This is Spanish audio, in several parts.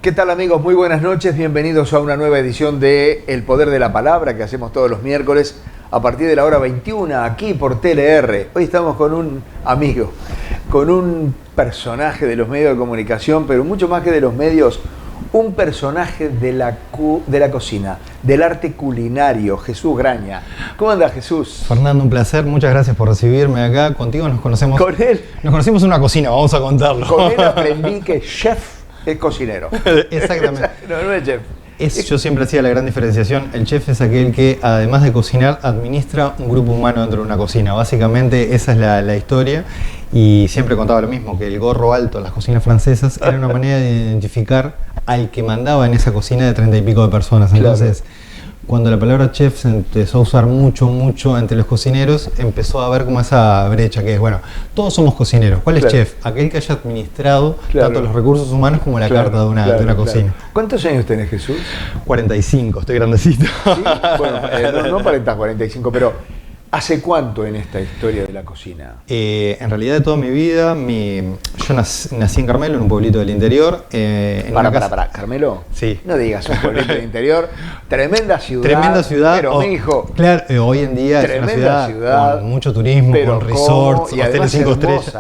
¿Qué tal, amigos? Muy buenas noches, bienvenidos a una nueva edición de El Poder de la Palabra que hacemos todos los miércoles a partir de la hora 21 aquí por TLR. Hoy estamos con un amigo, con un personaje de los medios de comunicación, pero mucho más que de los medios, un personaje de la cocina, del arte culinario, Jesús Graña. ¿Cómo anda, Jesús? Fernando, un placer, muchas gracias por recibirme acá. Contigo nos conocemos. Con él. Nos conocimos en una cocina, vamos a contarlo. Con él aprendí que chef es cocinero. Exactamente. No es chef. Yo siempre hacía la gran diferenciación. El chef es aquel que, además de cocinar, administra un grupo humano dentro de una cocina. Básicamente esa es la historia. Y siempre contaba lo mismo, que el gorro alto en las cocinas francesas era una manera de identificar al que mandaba en esa cocina de 30 y pico de personas. Entonces, cuando la palabra chef se empezó a usar mucho entre los cocineros, empezó a haber como esa brecha que es, bueno, todos somos cocineros. ¿Cuál es chef? Aquel que haya administrado tanto los recursos humanos como la carta de una cocina. ¿Cuántos años tenés, Jesús? 45, estoy grandecito. ¿Sí? Bueno, no aparentás 45, pero ¿hace cuánto en esta historia de la cocina? En realidad de toda mi vida, yo nací en Carmelo, en un pueblito del interior. Para, ¿Carmelo? Sí. No digas un pueblito del interior. Tremenda ciudad. Pero, mijo. Claro, hoy en día es una ciudad con mucho turismo, con resorts, hoteles 5 estrellas.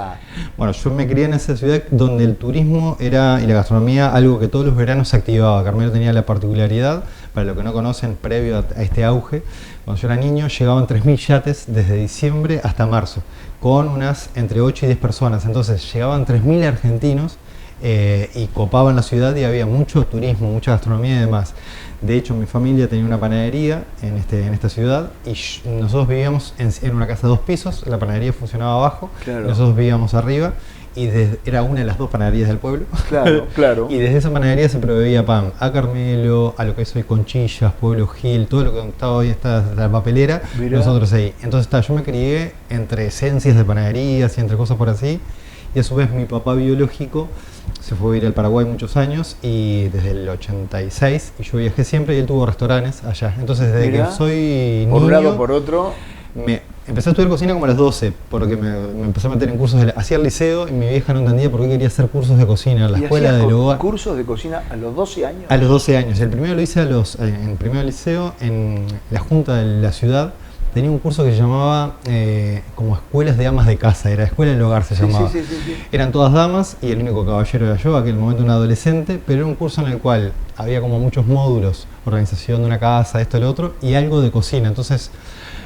Bueno, yo me crié en esa ciudad donde el turismo y la gastronomía algo que todos los veranos se activaba. Carmelo tenía la particularidad, para los que no conocen, previo a este auge, cuando yo era niño llegaban 3.000 yates desde diciembre hasta marzo, con unas entre 8 y 10 personas. Entonces llegaban 3.000 argentinos y copaban la ciudad y había mucho turismo, mucha gastronomía y demás. De hecho, mi familia tenía una panadería en esta ciudad y nosotros vivíamos en una casa de 2 pisos, la panadería funcionaba abajo, nosotros vivíamos arriba y era una de las 2 panaderías del pueblo. Claro. Y desde esa panadería se proveía pan a Carmelo, a lo que es hoy Conchillas, Pueblo Gil, todo lo que estaba hoy está la papelera, nosotros ahí. Entonces yo me crié entre esencias de panaderías y entre cosas por así. Y a su vez mi papá biológico se fue a vivir al Paraguay muchos años y desde el 86, y yo viajé siempre y él tuvo restaurantes allá. Entonces desde que soy niño, por un lado por otro, empecé a estudiar cocina como a los 12, porque me empecé a meter en cursos, hacía el liceo y mi vieja no entendía por qué quería hacer cursos de cocina en la escuela del hogar. ¿Cursos de cocina a los 12 años? A los 12 años. El primero lo hice en primero liceo, en la junta de la ciudad. Tenía un curso que se llamaba como escuelas de amas de casa, era escuela del hogar se llamaba. Sí. Eran todas damas y el único caballero era yo, aquel momento un adolescente, pero era un curso en el cual había como muchos módulos, organización de una casa, esto, lo otro, y algo de cocina. Entonces,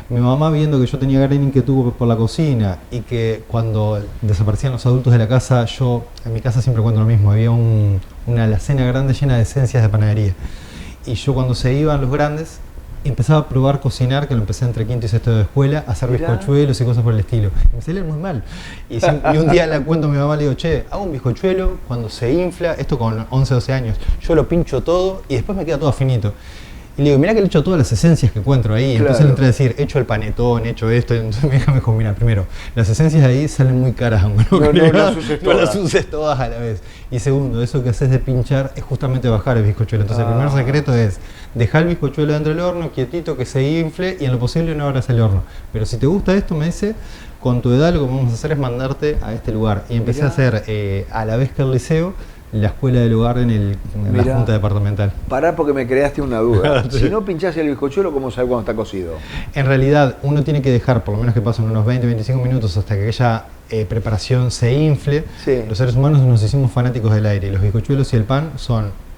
mi mamá, viendo que yo tenía gran inquietud por la cocina y que cuando desaparecían los adultos de la casa, en mi casa siempre cuento lo mismo, había una alacena grande llena de esencias de panadería. Y yo cuando se iban los grandes, empezaba a probar cocinar, que lo empecé entre quinto y sexto de escuela, a hacer bizcochuelos y cosas por el estilo. Y me salían muy mal. Y un día le cuento a mi mamá, le digo, che, hago un bizcochuelo, cuando se infla, esto con 11, 12 años, yo lo pincho todo y después me queda todo finito. Y le digo, mirá que le echo todas las esencias que encuentro ahí. Entonces le entré a decir, hecho el panetón, hecho esto. Entonces mi hija me dijo, mira, primero, las esencias de ahí salen muy caras, aunque no las uses todas a la vez. Y segundo, eso que haces de pinchar es justamente bajar el bizcochuelo. Entonces el primer secreto es dejar el bizcochuelo dentro del horno, quietito, que se infle y en lo posible no abras el horno. Pero si te gusta esto, me dice, con tu edad lo que vamos a hacer es mandarte a este lugar. Y empecé a hacer, a la vez que el liceo, la escuela del hogar en la junta departamental. Pará porque me creaste una duda. Si no pinchás el bizcochuelo, ¿cómo sabes cuando está cocido? En realidad, uno tiene que dejar, por lo menos que pasen unos 20-25 minutos hasta que aquella preparación se infle. Los seres humanos nos hicimos fanáticos del aire. Los bizcochuelos y el pan son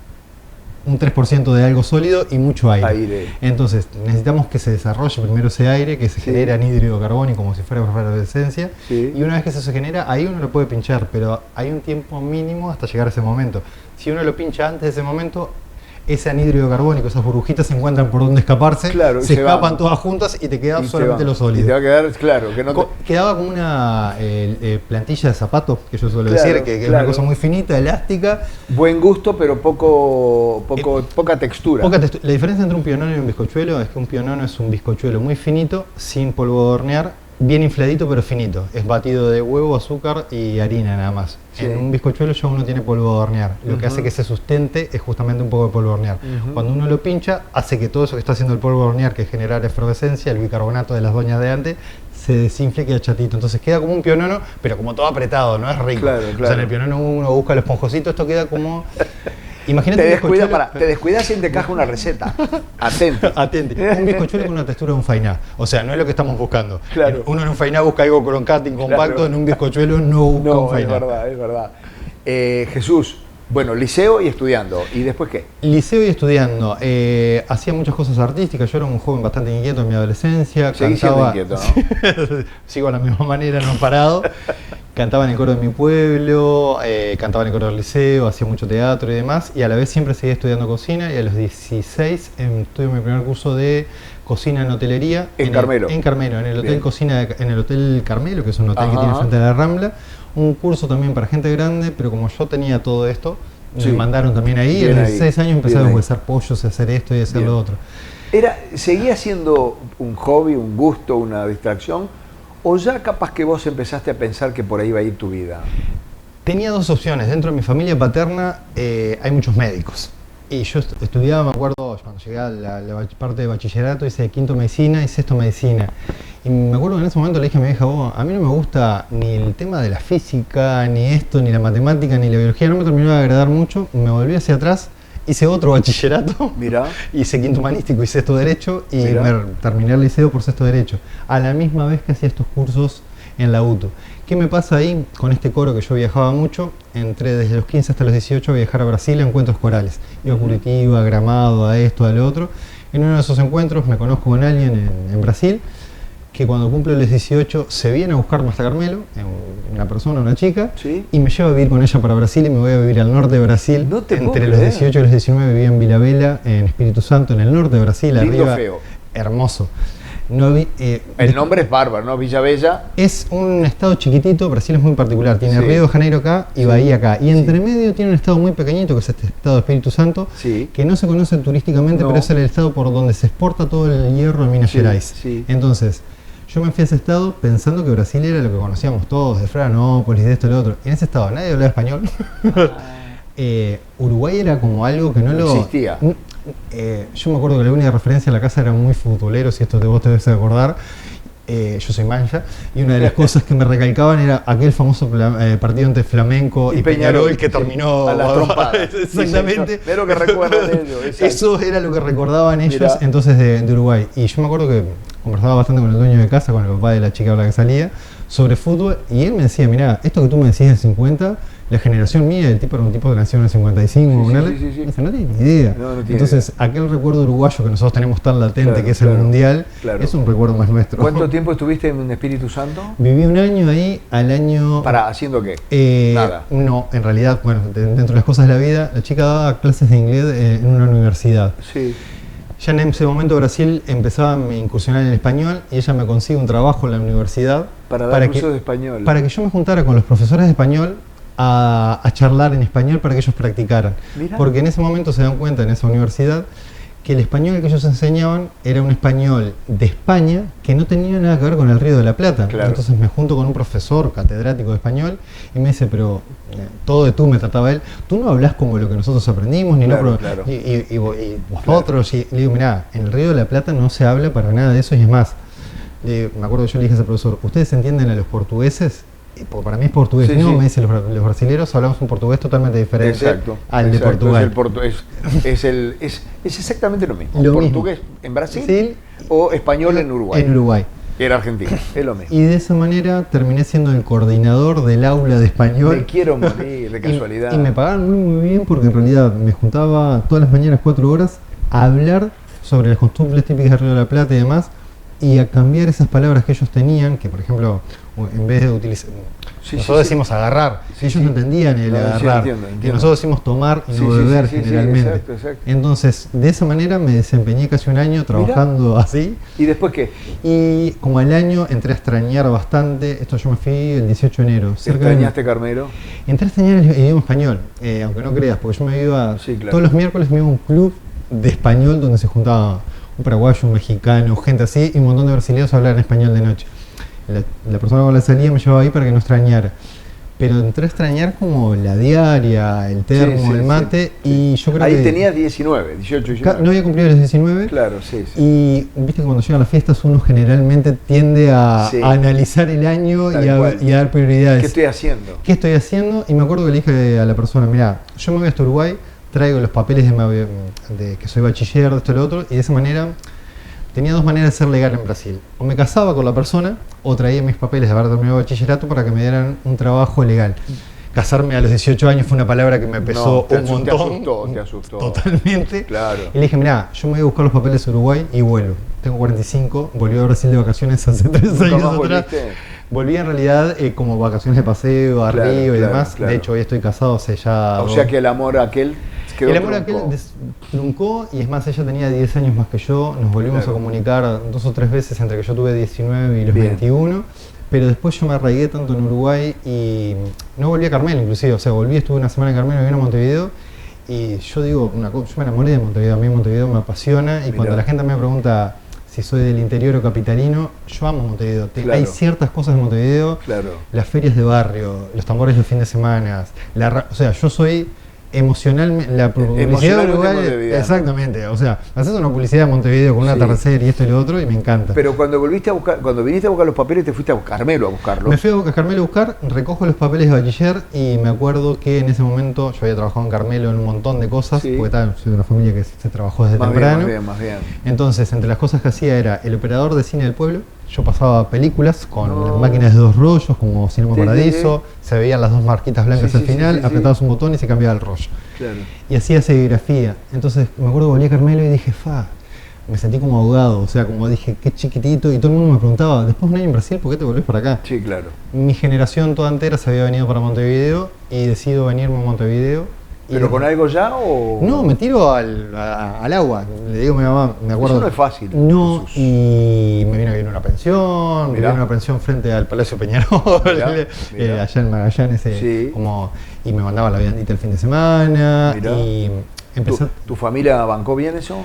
un 3% de algo sólido y mucho aire. Entonces necesitamos que se desarrolle primero ese aire, que se genere anhídrido de carbono como si fuera esencia, y una vez que eso se genera, ahí uno lo puede pinchar, pero hay un tiempo mínimo hasta llegar a ese momento. Si uno lo pincha antes de ese momento, ese anhídrido carbónico, esas burbujitas se encuentran por donde escaparse, se escapan todas juntas y te queda solamente lo sólido. Y te va a quedar, que no quedaba como una plantilla de zapato, que yo suelo decir, que es una cosa muy finita, elástica. Buen gusto, pero poca textura. La diferencia entre un pionono y un bizcochuelo es que un pionono es un bizcochuelo muy finito, sin polvo de hornear, bien infladito pero finito. Es batido de huevo, azúcar y harina nada más. En un bizcochuelo ya uno tiene polvo de hornear. Lo que hace que se sustente es justamente un poco de polvo de hornear. Cuando uno lo pincha, hace que todo eso que está haciendo el polvo de hornear, que es generar efervescencia, el bicarbonato de las doñas de antes, se desinfle y queda chatito. Entonces queda como un pionono, pero como todo apretado, no es rico. O sea, en el pionono uno busca los esponjositos, esto queda como... Imagínate te descuidas y te encaja una receta. Atento. Atenti. Un bizcochuelo con una textura de un fainá. O sea, no es lo que estamos buscando. Claro. Uno en un fainá busca algo con cutting compacto, claro. En un bizcochuelo no busca un fainá. Es verdad. Jesús, bueno, liceo y estudiando. ¿Y después qué? Liceo y estudiando. Hacía muchas cosas artísticas. Yo era un joven bastante inquieto en mi adolescencia. Seguí siendo inquieto, ¿no? Sigo a la misma manera, no he parado. Cantaba en el coro de mi pueblo, cantaba en el coro del liceo, hacía mucho teatro y demás. Y a la vez siempre seguía estudiando cocina. Y a los 16 estuve mi primer curso de cocina en hotelería. ¿En Carmelo? En Carmelo, en el hotel cocina, en el Hotel Carmelo, que es un hotel que tiene frente a la Rambla. Un curso también para gente grande, pero como yo tenía todo esto, me mandaron también ahí. A los 16 años empecé a hacer pollos, a hacer esto y a hacer lo otro. ¿Seguía siendo un hobby, un gusto, una distracción? ¿O ya capaz que vos empezaste a pensar que por ahí iba a ir tu vida? Tenía dos opciones. Dentro de mi familia paterna hay muchos médicos. Y yo estudiaba, me acuerdo, cuando llegué a la parte de bachillerato, hice quinto medicina y sexto medicina. Y me acuerdo que en ese momento le dije a mi hija, a mí no me gusta ni el tema de la física, ni esto, ni la matemática, ni la biología. No me terminó de agradar mucho. Me volví hacia atrás, hice otro bachillerato. Mirá. Hice quinto humanístico y sexto derecho. Y terminé el liceo por sexto derecho. A la misma vez que hacía estos cursos en la UTU. ¿Qué me pasa ahí con este coro que yo viajaba mucho? Entré desde los 15 hasta los 18 a viajar a Brasil a encuentros corales. Iba a Curitiba, a Gramado, a esto, a lo otro. En uno de esos encuentros me conozco con alguien en Brasil que cuando cumple los 18 se viene a buscarme hasta Carmelo, una persona, una chica, y me lleva a vivir con ella para Brasil y me voy a vivir al norte de Brasil. No te Entre los 18 y los 19 vivía en Vila Vela, en Espíritu Santo, en el norte de Brasil, lindo, arriba. Feo. Hermoso. El nombre es bárbaro, ¿no? Villa Bella. Es un estado chiquitito, Brasil es muy particular. Tiene Río de Janeiro acá y Bahía acá. Y entre medio tiene un estado muy pequeñito, que es este estado de Espíritu Santo, que no se conoce turísticamente, pero es el estado por donde se exporta todo el hierro en Minas Gerais. Entonces, yo me fui a ese estado pensando que Brasil era lo que conocíamos todos, de Florianópolis, de esto y lo otro. Y en ese estado nadie hablaba español. Uruguay era como algo que no existía. Yo me acuerdo que la única referencia a la casa era muy futboleros, y esto vos te debes de acordar. Yo soy mancha, y una de las cosas que me recalcaban era aquel famoso partido entre Flamenco y Peñarol que terminó a las trompadas. Exactamente. Es lo que recuerdan ellos. Eso era lo que recordaban ellos entonces de Uruguay. Y yo me acuerdo que conversaba bastante con el dueño de casa, con el papá de la chica con la que salía, sobre fútbol, y él me decía, mirá, esto que tú me decís del 50, la generación mía, el tipo era un tipo que nació en el 55, me dice, no tiene ni idea. Entonces, aquel recuerdo uruguayo que nosotros tenemos tan latente, que es el Mundial, es un recuerdo más nuestro. ¿Cuánto tiempo estuviste en Espíritu Santo? Viví un año ahí, al año... ¿Haciendo qué? Nada. No, en realidad, bueno, dentro de las cosas de la vida, la chica daba clases de inglés en una universidad. Ya en ese momento Brasil empezaba a incursionar en el español y ella me consigue un trabajo en la universidad para cursos de español. Para que yo me juntara con los profesores de español a charlar en español para que ellos practicaran. Mirá. Porque en ese momento se dan cuenta en esa universidad que el español que ellos enseñaban era un español de España que no tenía nada que ver con el Río de la Plata. Entonces me junto con un profesor catedrático de español y me dice, pero todo de tú me trataba él, tú no hablas como lo que nosotros aprendimos, ni y vosotros, y le digo, mirá, en el Río de la Plata no se habla para nada de eso, y es más, me acuerdo que yo le dije a ese profesor, ¿ustedes entienden a los portugueses? Porque para mí es portugués, me dicen los brasileños hablamos un portugués totalmente diferente al de Portugal. Es exactamente lo mismo. Portugués en Brasil o español en Uruguay. En Uruguay. Que era Argentina, es lo mismo. Y de esa manera terminé siendo el coordinador del aula de español. Me quiero morir, de casualidad. Y me pagaban muy bien porque en realidad me juntaba todas las mañanas 4 horas a hablar sobre las costumbres típicas del Río de la Plata y demás, y a cambiar esas palabras que ellos tenían, que por ejemplo, en vez de utilizar... nosotros decimos agarrar, ellos no entendían el agarrar, entiendo. Y nosotros decimos tomar y no beber generalmente. Exacto. Entonces, de esa manera me desempeñé casi un año trabajando así. ¿Y después qué? Y como al año entré a extrañar bastante, esto yo me fui el 18 de enero. ¿Extrañaste Carmelo? Entré a extrañar el idioma español, aunque no creas, porque yo me iba, todos los miércoles me iba a un club de español donde se juntaba un paraguayo, un mexicano, gente así, y un montón de brasileños a hablar en español de noche. La persona con la salida me llevaba ahí para que no extrañara. Pero entré a extrañar como la diaria, el termo, el mate, y yo creo ahí que... Ahí tenías 19, 18, 19. No había cumplido los 19. Claro, Y viste que cuando llegan las fiestas uno generalmente tiende a analizar el año y a dar prioridades. ¿Qué estoy haciendo? ¿Qué estoy haciendo? Y me acuerdo que le dije a la persona, mirá, yo me voy hasta Uruguay traigo los papeles de que soy bachiller, de esto y lo otro, y de esa manera tenía dos maneras de ser legal en Brasil. O me casaba con la persona, o traía mis papeles de haber terminado bachillerato para que me dieran un trabajo legal. Casarme a los 18 años fue una palabra que me pesó un montón. Te asustó. Totalmente. Claro. Y le dije, mirá, yo me voy a buscar los papeles de Uruguay y vuelvo. Tengo 45, volví a Brasil de vacaciones hace 3 años atrás. ¿Volviste? Volví en realidad como vacaciones de paseo, a Río y demás. Claro. De hecho, hoy estoy casado hace ya... O sea que el amor aquel quedó El amor aquel truncó, y es más, ella tenía 10 años más que yo. Nos volvimos a comunicar 2 o 3 veces entre que yo tuve 19 y los 21. Pero después yo me arraigué tanto en Uruguay y no volví a Carmelo inclusive. O sea, volví, estuve una semana en Carmelo y vine a Montevideo. Y yo digo una cosa, yo me enamoré de Montevideo. A mí Montevideo me apasiona. Y cuando la gente me pregunta si soy del interior o capitalino, yo amo Montevideo. Hay ciertas cosas de Montevideo, las ferias de barrio, los tambores los fines de semana. O sea, yo soy emocionalmente, la publicidad de Uruguay, exactamente, o sea, haces una publicidad de Montevideo con una tercera y esto y lo otro y me encanta. Pero cuando viniste a buscar los papeles, te fuiste a Carmelo a buscarlos. Me fui a Carmelo a buscar, recojo los papeles de bachiller y me acuerdo que en ese momento yo había trabajado en Carmelo en un montón de cosas, porque soy de una familia que se trabajó desde temprano. Más bien. Entonces, entre las cosas que hacía era el operador de cine del pueblo. Yo pasaba películas con máquinas de 2 rollos, como Cinema Paradiso, se veían las 2 marquitas blancas al final, apretabas un botón y se cambiaba el rollo. Claro. Y hacía serigrafía. Entonces me acuerdo que volví a Carmelo y dije, me sentí como ahogado, o sea, como dije, qué chiquitito, y todo el mundo me preguntaba, después de un año en Brasil, ¿por qué te volvés para acá? Sí, claro. Mi generación toda entera se había venido para Montevideo y decido venirme a Montevideo. ¿Pero con algo ya o...? No, me tiro al agua. Le digo a mi mamá, me acuerdo... Eso no es fácil. No, Jesús. Y me vino a vivir una pensión, frente al Palacio Peñarol, allá en Magallanes, y me mandaba la viandita el fin de semana. Y empecé... ¿Tu familia bancó bien eso?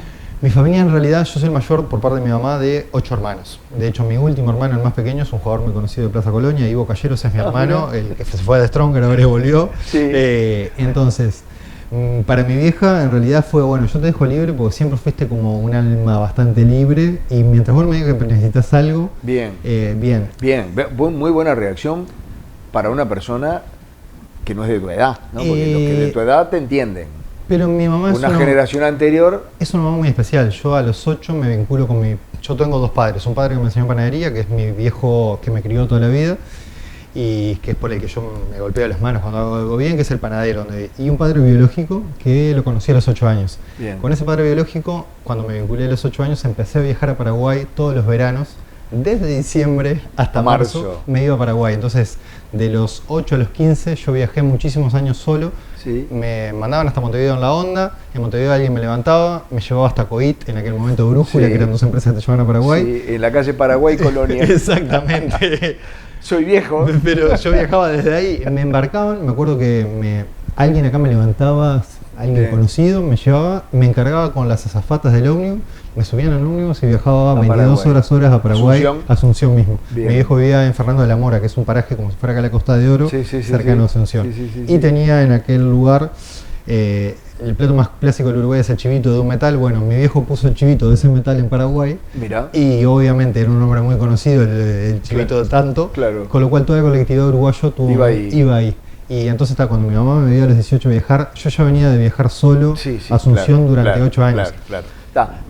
Mi familia, en realidad, yo soy el mayor por parte de mi mamá de 8 hermanos. De hecho, mi último hermano, el más pequeño, es un jugador muy conocido de Plaza Colonia, Ivo Calleros es mi hermano, el que se fue de Stronger, ahora volvió. Sí. Entonces... Para mi vieja, en realidad fue, bueno, yo te dejo libre porque siempre fuiste como un alma bastante libre y mientras vos me digas que necesitas algo... Bien. Bien. Muy buena reacción para una persona que no es de tu edad, ¿no? Porque los que de tu edad te entienden. Pero mi mamá es una generación anterior... Es una mamá muy especial. Yo a los 8 me vinculo con Yo tengo 2 padres. Un padre que me enseñó panadería, que es mi viejo que me crió toda la vida, y que es por el que yo me golpeo las manos cuando hago algo bien, que es el panadero. Y un padre biológico que lo conocí a los 8 años. Bien. Con ese padre biológico, cuando me vinculé a los 8 años, empecé a viajar a Paraguay todos los veranos. Desde diciembre hasta marzo me iba a Paraguay. Entonces, de los 8 a los 15, yo viajé muchísimos años solo. Sí. Me mandaban hasta Montevideo en la onda. En Montevideo alguien me levantaba, me llevaba hasta Coit, en aquel momento Brújula, que eran 2 empresas que te llevaban a Paraguay. Sí, en la calle Paraguay, Colonia. Exactamente. Soy viejo. Pero yo viajaba desde ahí. Me embarcaban, me acuerdo que alguien acá me levantaba, alguien conocido, me llevaba, me encargaba con las azafatas del ómnibus, me subían al ómnibus y viajaba 22 horas a Paraguay, Asunción mismo. Bien. Mi viejo vivía en Fernando de la Mora, que es un paraje como si fuera acá la Costa de Oro, cercano a Asunción. Y tenía en aquel lugar... el plato más clásico del Uruguay es el chivito de un metal. Bueno, mi viejo puso el chivito de ese metal en Paraguay. Mirá. Y obviamente era un nombre muy conocido, el chivito de tanto. Claro. Con lo cual toda la colectividad uruguayo iba ahí. Y entonces cuando mi mamá me dio a los 18 viajar, yo ya venía de viajar solo a Asunción durante 8 años.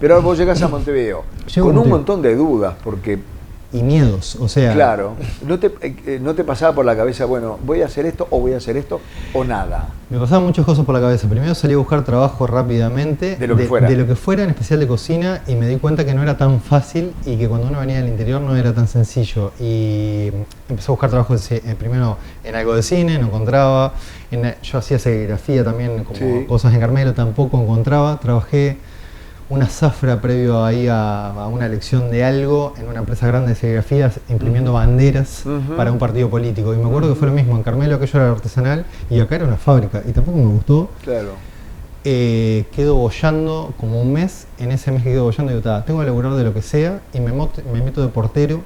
Pero ahora vos llegás a Montevideo con un montón de dudas, porque... Y miedos, o sea... Claro, ¿no te pasaba por la cabeza, bueno, voy a hacer esto o nada? Me pasaban muchas cosas por la cabeza. Primero salí a buscar trabajo rápidamente, de lo que fuera, en especial de cocina, y me di cuenta que no era tan fácil y que cuando uno venía del interior no era tan sencillo. Y empecé a buscar trabajo primero en algo de cine, no encontraba. Yo hacía serigrafía también, como cosas en Carmelo, tampoco encontraba. Trabajé una zafra previo ahí a una elección de algo en una empresa grande de serigrafías, imprimiendo banderas para un partido político. Y me acuerdo que fue lo mismo, en Carmelo aquello era artesanal y acá era una fábrica y tampoco me gustó. Claro. Quedo boyando como un mes. En ese mes que quedo boyando digo, tengo que laburar de lo que sea y me meto de portero,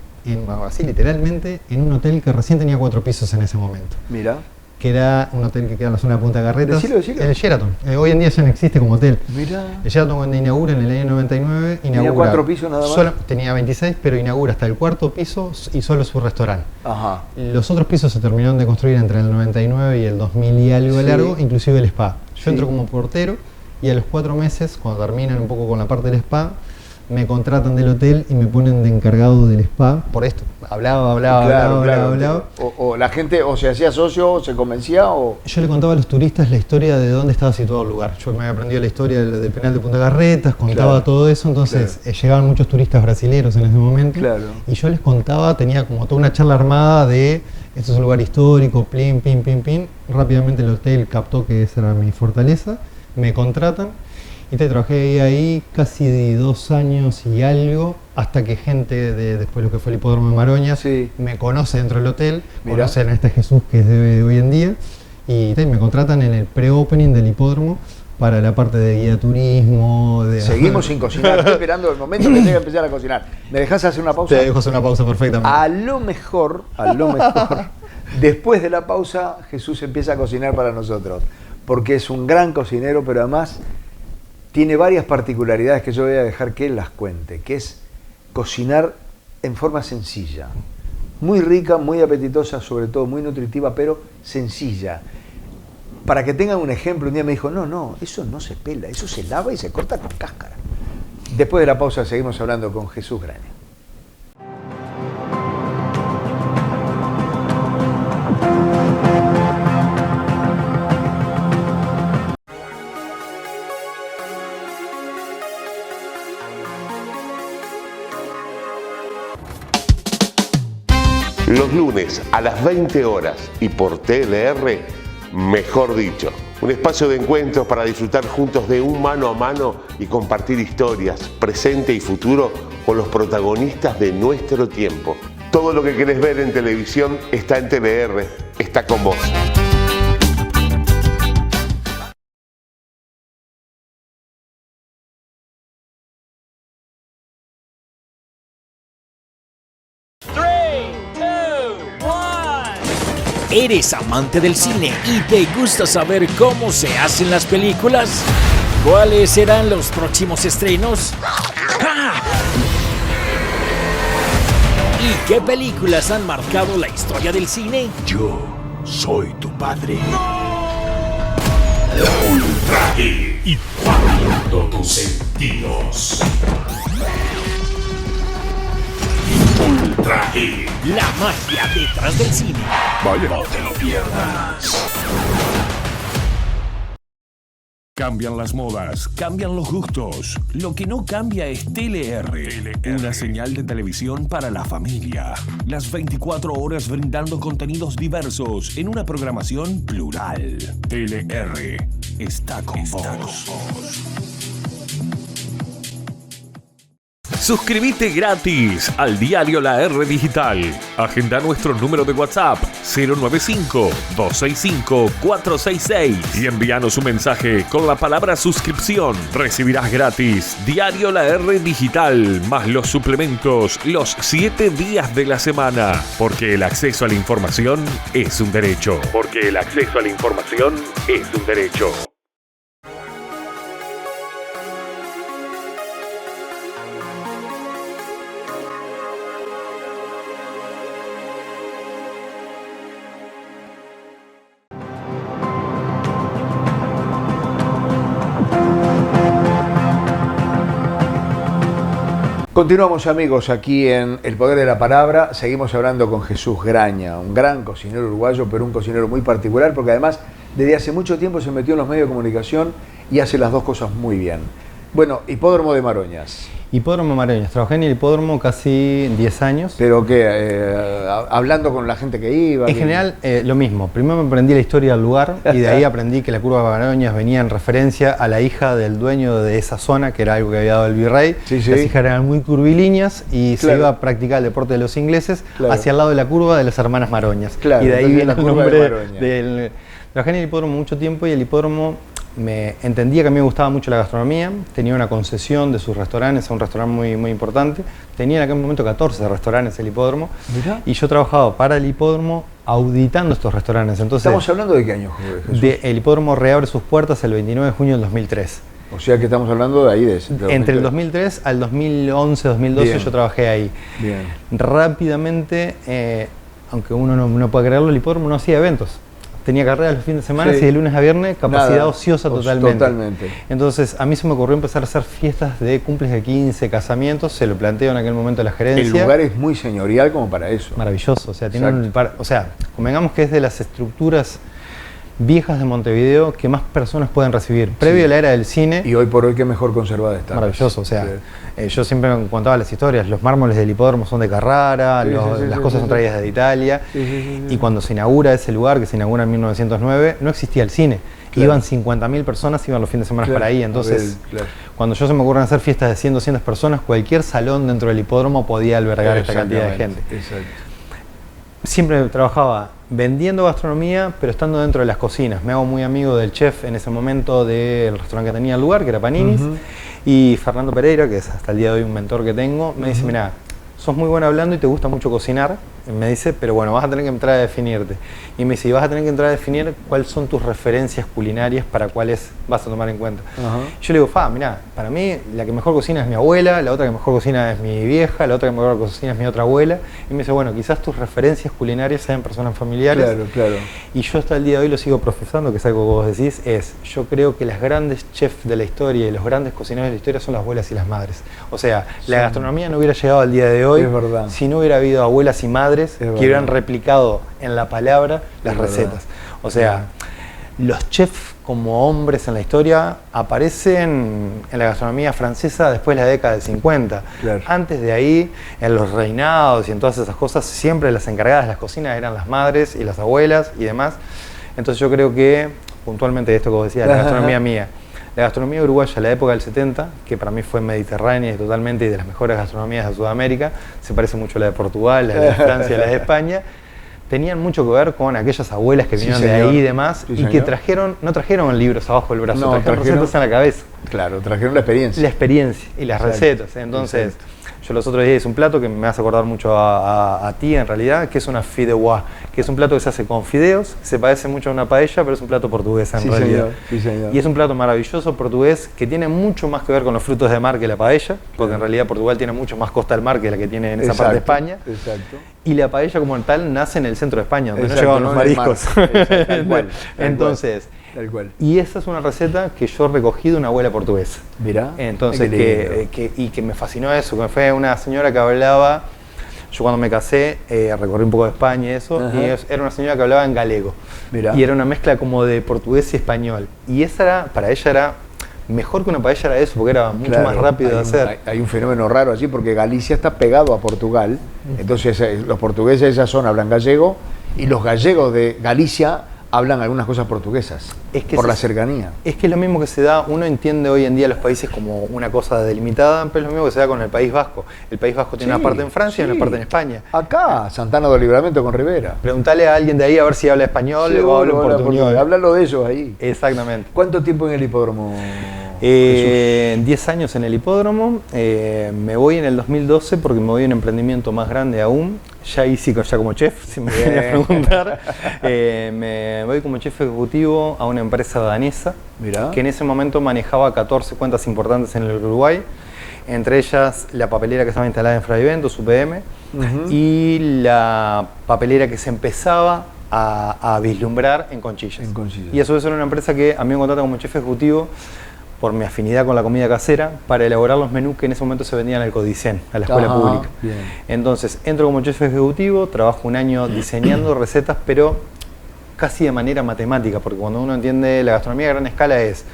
así literalmente, en un hotel que recién tenía 4 pisos en ese momento. Mira. Que era un hotel que queda en la zona de Punta Carretas. Decilo. El Sheraton. Hoy en día ya no existe como hotel. Mirá. El Sheraton cuando inaugura en el año 99, ¿Tenía 4 pisos nada más? Tenía 26, pero inaugura hasta el 4.º piso y solo su restaurante. Ajá. Los otros pisos se terminaron de construir entre el 99 y el 2000 y algo de largo, inclusive el spa. Yo entro como portero y a los 4 meses, cuando terminan un poco con la parte del spa, me contratan del hotel y me ponen de encargado del spa. Por esto, hablaba. O la gente o se hacía socio o se convencía o... Yo le contaba a los turistas la historia de dónde estaba situado el lugar. Yo me había aprendido la historia del penal de Punta Carretas, contaba todo eso, entonces llegaban muchos turistas brasileños en ese momento. Y yo les contaba, tenía como toda una charla armada de esto es un lugar histórico, pim. Rápidamente el hotel captó que esa era mi fortaleza, me contratan. Y trabajé ahí casi 2 años y algo, hasta que gente de después lo que fue el hipódromo de Maroñas me conoce dentro del hotel, conocen a este Jesús que es de hoy en día, y me contratan en el pre-opening del hipódromo para la parte de guía turismo. Seguimos sin cocinar, estoy esperando el momento que tenga que empezar a cocinar. ¿Me dejás hacer una pausa? Te dejo hacer una pausa perfectamente. A lo mejor, después de la pausa, Jesús empieza a cocinar para nosotros, porque es un gran cocinero, pero además... tiene varias particularidades que yo voy a dejar que él las cuente, que es cocinar en forma sencilla, muy rica, muy apetitosa, sobre todo muy nutritiva, pero sencilla. Para que tengan un ejemplo, un día me dijo, no, eso no se pela, eso se lava y se corta con cáscara. Después de la pausa seguimos hablando con Jesús Graña. Los lunes a las 20 horas y por TLR, Mejor Dicho. Un espacio de encuentros para disfrutar juntos de un mano a mano y compartir historias, presente y futuro, con los protagonistas de nuestro tiempo. Todo lo que querés ver en televisión está en TLR, está con vos. ¿Eres amante del cine y te gusta saber cómo se hacen las películas? ¿Cuáles serán los próximos estrenos? ¡Ah! ¿Y qué películas han marcado la historia del cine? Yo soy tu padre. Ultra E, invadiendo tus sentidos. Ultra E, la magia detrás del cine. Vaya, no te lo pierdas. Cambian las modas, cambian los gustos. Lo que no cambia es TLR, una señal de televisión para la familia. Las 24 horas brindando contenidos diversos en una programación plural. TLR está con vos. Suscríbete gratis al diario La R Digital. Agenda nuestro número de WhatsApp 095-265-466 y envíanos un mensaje con la palabra suscripción. Recibirás gratis Diario La R Digital más los suplementos los 7 días de la semana. Porque el acceso a la información es un derecho. Porque el acceso a la información es un derecho. Continuamos, amigos, aquí en El Poder de la Palabra. Seguimos hablando con Jesús Graña, un gran cocinero uruguayo, pero un cocinero muy particular, porque además desde hace mucho tiempo se metió en los medios de comunicación y hace las dos cosas muy bien. Bueno, Hipódromo de Maroñas. Hipódromo de Maroñas. Trabajé en el hipódromo casi 10 años. ¿Pero qué? ¿Hablando con la gente que iba? En general, lo mismo. Primero me aprendí la historia del lugar y de ahí aprendí que la curva de Maroñas venía en referencia a la hija del dueño de esa zona, que era algo que había dado el virrey. Sí, sí. Las hijas eran muy curvilíneas y se iba a practicar el deporte de los ingleses hacia el lado de la curva de las hermanas Maroñas. Claro, y de ahí viene el nombre del... Trabajé en el hipódromo mucho tiempo y el hipódromo... Me entendía que a mí me gustaba mucho la gastronomía, tenía una concesión de sus restaurantes a un restaurante muy importante, tenía en aquel momento 14 restaurantes el hipódromo. ¿Mirá? Y yo trabajaba para el hipódromo auditando estos restaurantes. Entonces, ¿estamos hablando de qué año, Jesús? El hipódromo reabre sus puertas el 29 de junio del 2003. O sea que estamos hablando de ahí, de entre el 2003 al 2011, 2012 bien. Yo trabajé ahí. Bien. Rápidamente, aunque uno no puede creerlo, el hipódromo no hacía eventos. tenía carreras los fines de semana, Sí. y de lunes a viernes capacidad Nada. ociosa totalmente. Totalmente. Entonces a mí se me ocurrió empezar a hacer fiestas de cumples de 15, casamientos, se lo planteo en aquel momento a la gerencia. El lugar es muy señorial como para eso. Maravilloso, o sea, tiene Exacto. o sea, convengamos que es de las estructuras viejas de Montevideo que más personas pueden recibir. Previo a la era del cine, Y hoy por hoy qué mejor conservada está. maravilloso, o sea, Sí. yo siempre me contaba las historias, los mármoles del hipódromo son de Carrara, Sí, sí, las sí, cosas sí, son sí. traídas de Italia, Sí, sí, sí, sí. y cuando se inaugura ese lugar, que se inaugura en 1909, no existía el cine. Claro. Iban 50.000 personas, iban los fines de semana Claro, para ahí, a entonces ver, claro. cuando yo se me ocurren hacer fiestas de 100, 200 personas, cualquier salón dentro del hipódromo podía albergar esta cantidad de gente. Exacto. Siempre trabajaba vendiendo gastronomía, pero estando dentro de las cocinas. Me hago muy amigo del chef en ese momento del restaurante que tenía el lugar, que era Paninis, Ujú. y Fernando Pereira, que es hasta el día de hoy un mentor que tengo, me dice, mira, sos muy bueno hablando y te gusta mucho cocinar, me dice, pero bueno, vas a tener que entrar a definirte. Y me dice, y vas a tener que entrar a definir cuáles son tus referencias culinarias para cuáles vas a tomar en cuenta. Ajá. Yo le digo, mira, para mí la que mejor cocina es mi abuela, la otra que mejor cocina es mi vieja, la otra que mejor cocina es mi otra abuela. Y me dice, bueno, quizás tus referencias culinarias sean personas familiares. Claro, claro. Y yo hasta el día de hoy lo sigo profesando, que es algo que vos decís, yo creo que las grandes chefs de la historia y los grandes cocineros de la historia son las abuelas y las madres. O sea, la gastronomía no hubiera llegado al día de hoy Es verdad. si no hubiera habido abuelas y madres que verdad. hubieran replicado en la palabra las Es verdad. recetas. O sea, los chefs como hombres en la historia aparecen en la gastronomía francesa después de la década del 50. Claro. Antes de ahí, en los reinados y en todas esas cosas, siempre las encargadas de las cocinas eran las madres y las abuelas y demás. Entonces yo creo que, puntualmente esto que vos decías, la gastronomía mía, la gastronomía uruguaya, la época del 70, que para mí fue mediterránea y totalmente y de las mejores gastronomías de Sudamérica, se parece mucho a la de Portugal, la de Francia, la de España, tenían mucho que ver con aquellas abuelas que Sí, vinieron de señor. ahí y demás, Sí, y que señor. trajeron, no trajeron libros abajo del brazo, No, trajeron trajeron- recetas en la cabeza. Claro, trajeron la experiencia. La experiencia y las Exacto, recetas. Entonces, exacto. yo los otros días hice un plato que me hace acordar mucho a ti en realidad, que es una fideuá, que es un plato que se hace con fideos, se parece mucho a una paella, pero es un plato portugués en Sí, realidad. señor, sí, señor. Y es un plato maravilloso portugués que tiene mucho más que ver con los frutos de mar que la paella, porque en realidad Portugal tiene mucho más costa del mar que la que tiene en esa parte de España. Exacto. Y la paella como tal nace en el centro de España, donde Exacto, no llegaban los no en el mariscos. mar. Exacto, tal cual, tal Entonces, Tal cual. y esa es una receta que yo recogí de una abuela portuguesa. Mirá. Entonces, Qué lindo. que me fascinó eso, que fue una señora que hablaba, yo cuando me casé recorrí un poco de España y eso, Ajá. y era una señora que hablaba en galego. Mirá. Y era una mezcla como de portugués y español. Y esa era, para ella era, mejor que una paella era eso, porque era mucho Claro, más rápido de hacer. Hay un fenómeno raro allí porque Galicia está pegado a Portugal. Entonces los portugueses de esa zona hablan gallego y los gallegos de Galicia hablan algunas cosas portuguesas Es que por la ese- cercanía. Es que es lo mismo que se da, uno entiende hoy en día los países como una cosa delimitada, pero es lo mismo que se da con el País Vasco. El País Vasco tiene Sí, una parte en Francia y sí. una parte en España. Acá, Santana do Libramento con Rivera. Preguntale a alguien de ahí a ver si habla español o habla en portuñol. Háblalo de ellos ahí. Exactamente. ¿Cuánto tiempo en el hipódromo? 10 años en el hipódromo, me voy en el 2012 porque me voy a un emprendimiento más grande aún, ya hice ya como chef, si me Bien. querías preguntar. Me voy como chef ejecutivo a una empresa danesa Mirá. que en ese momento manejaba 14 cuentas importantes en el Uruguay, entre ellas la papelera que estaba instalada en Fraiventos, UPM, y la papelera que se empezaba a vislumbrar en Conchillas. En Conchillas. Y eso era una empresa que a mí me contrata como chef ejecutivo por mi afinidad con la comida casera, para elaborar los menús que en ese momento se vendían al Codicen, a la escuela Ajá, pública. bien. Entonces, entro como chef ejecutivo, trabajo un año diseñando recetas, pero casi de manera matemática, porque cuando uno entiende la gastronomía a gran escala es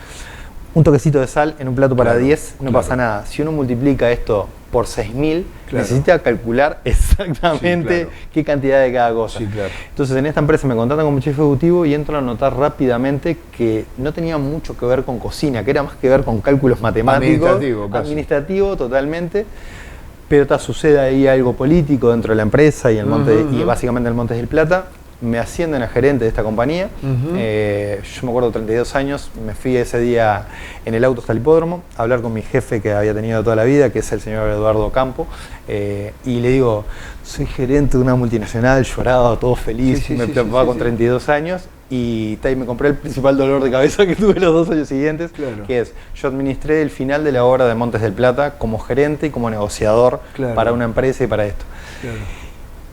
un toquecito de sal en un plato para Claro, 10, no claro. pasa nada. Si uno multiplica esto por 6.000, Claro. necesita calcular exactamente Sí, claro. qué cantidad de cada cosa. Sí, claro. Entonces en esta empresa me contratan como chef ejecutivo y entro a notar rápidamente que no tenía mucho que ver con cocina, que era más que ver con cálculos matemáticos. Administrativo, casi. Administrativo, totalmente. Pero sucede ahí algo político dentro de la empresa y, y básicamente el Montes del Plata. Me ascienden a gerente de esta compañía. Yo me acuerdo, 32 años, me fui ese día en el auto hasta el hipódromo a hablar con mi jefe que había tenido toda la vida, que es el señor Eduardo Campo, y le digo, soy gerente de una multinacional, llorado, todo feliz, Sí, sí, me sí, preocupaba sí, con sí. 32 años, y me compré el principal dolor de cabeza que tuve los 2 años siguientes, Claro. que es, yo administré el final de la obra de Montes del Plata como gerente y como negociador Claro. para una empresa y para esto. Claro.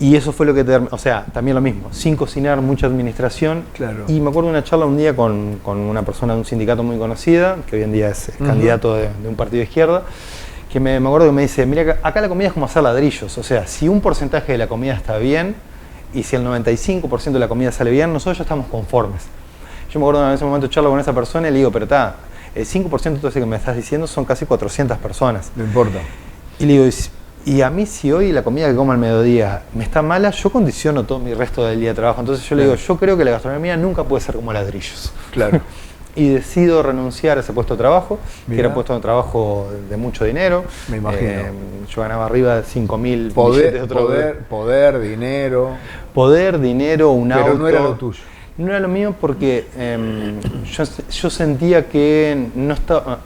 Y eso fue lo que o sea, también lo mismo, sin cocinar, mucha administración. Claro. Y me acuerdo de una charla un día con una persona de un sindicato muy conocida, que hoy en día es candidato de un partido de izquierda, que me acuerdo que me dice, mira, acá la comida es como hacer ladrillos. O sea, si un porcentaje de la comida está bien, y si el 95% de la comida sale bien, nosotros ya estamos conformes. Yo me acuerdo en ese momento charlo con esa persona y le digo, pero el 5% de todo eso que me estás diciendo son casi 400 personas. No importa. Y le digo, y a mí si hoy la comida que como al mediodía me está mala, yo condiciono todo mi resto del día de trabajo. Entonces yo le digo, yo creo que la gastronomía nunca puede ser como ladrillos. Claro. Y decido renunciar a ese puesto de trabajo, que era un puesto de trabajo de mucho dinero. Me imagino. Yo ganaba arriba de 5.000 billetes de otro poder, dinero. Poder, dinero, un auto. Pero no era lo tuyo. No era lo mío porque yo sentía que no estaba...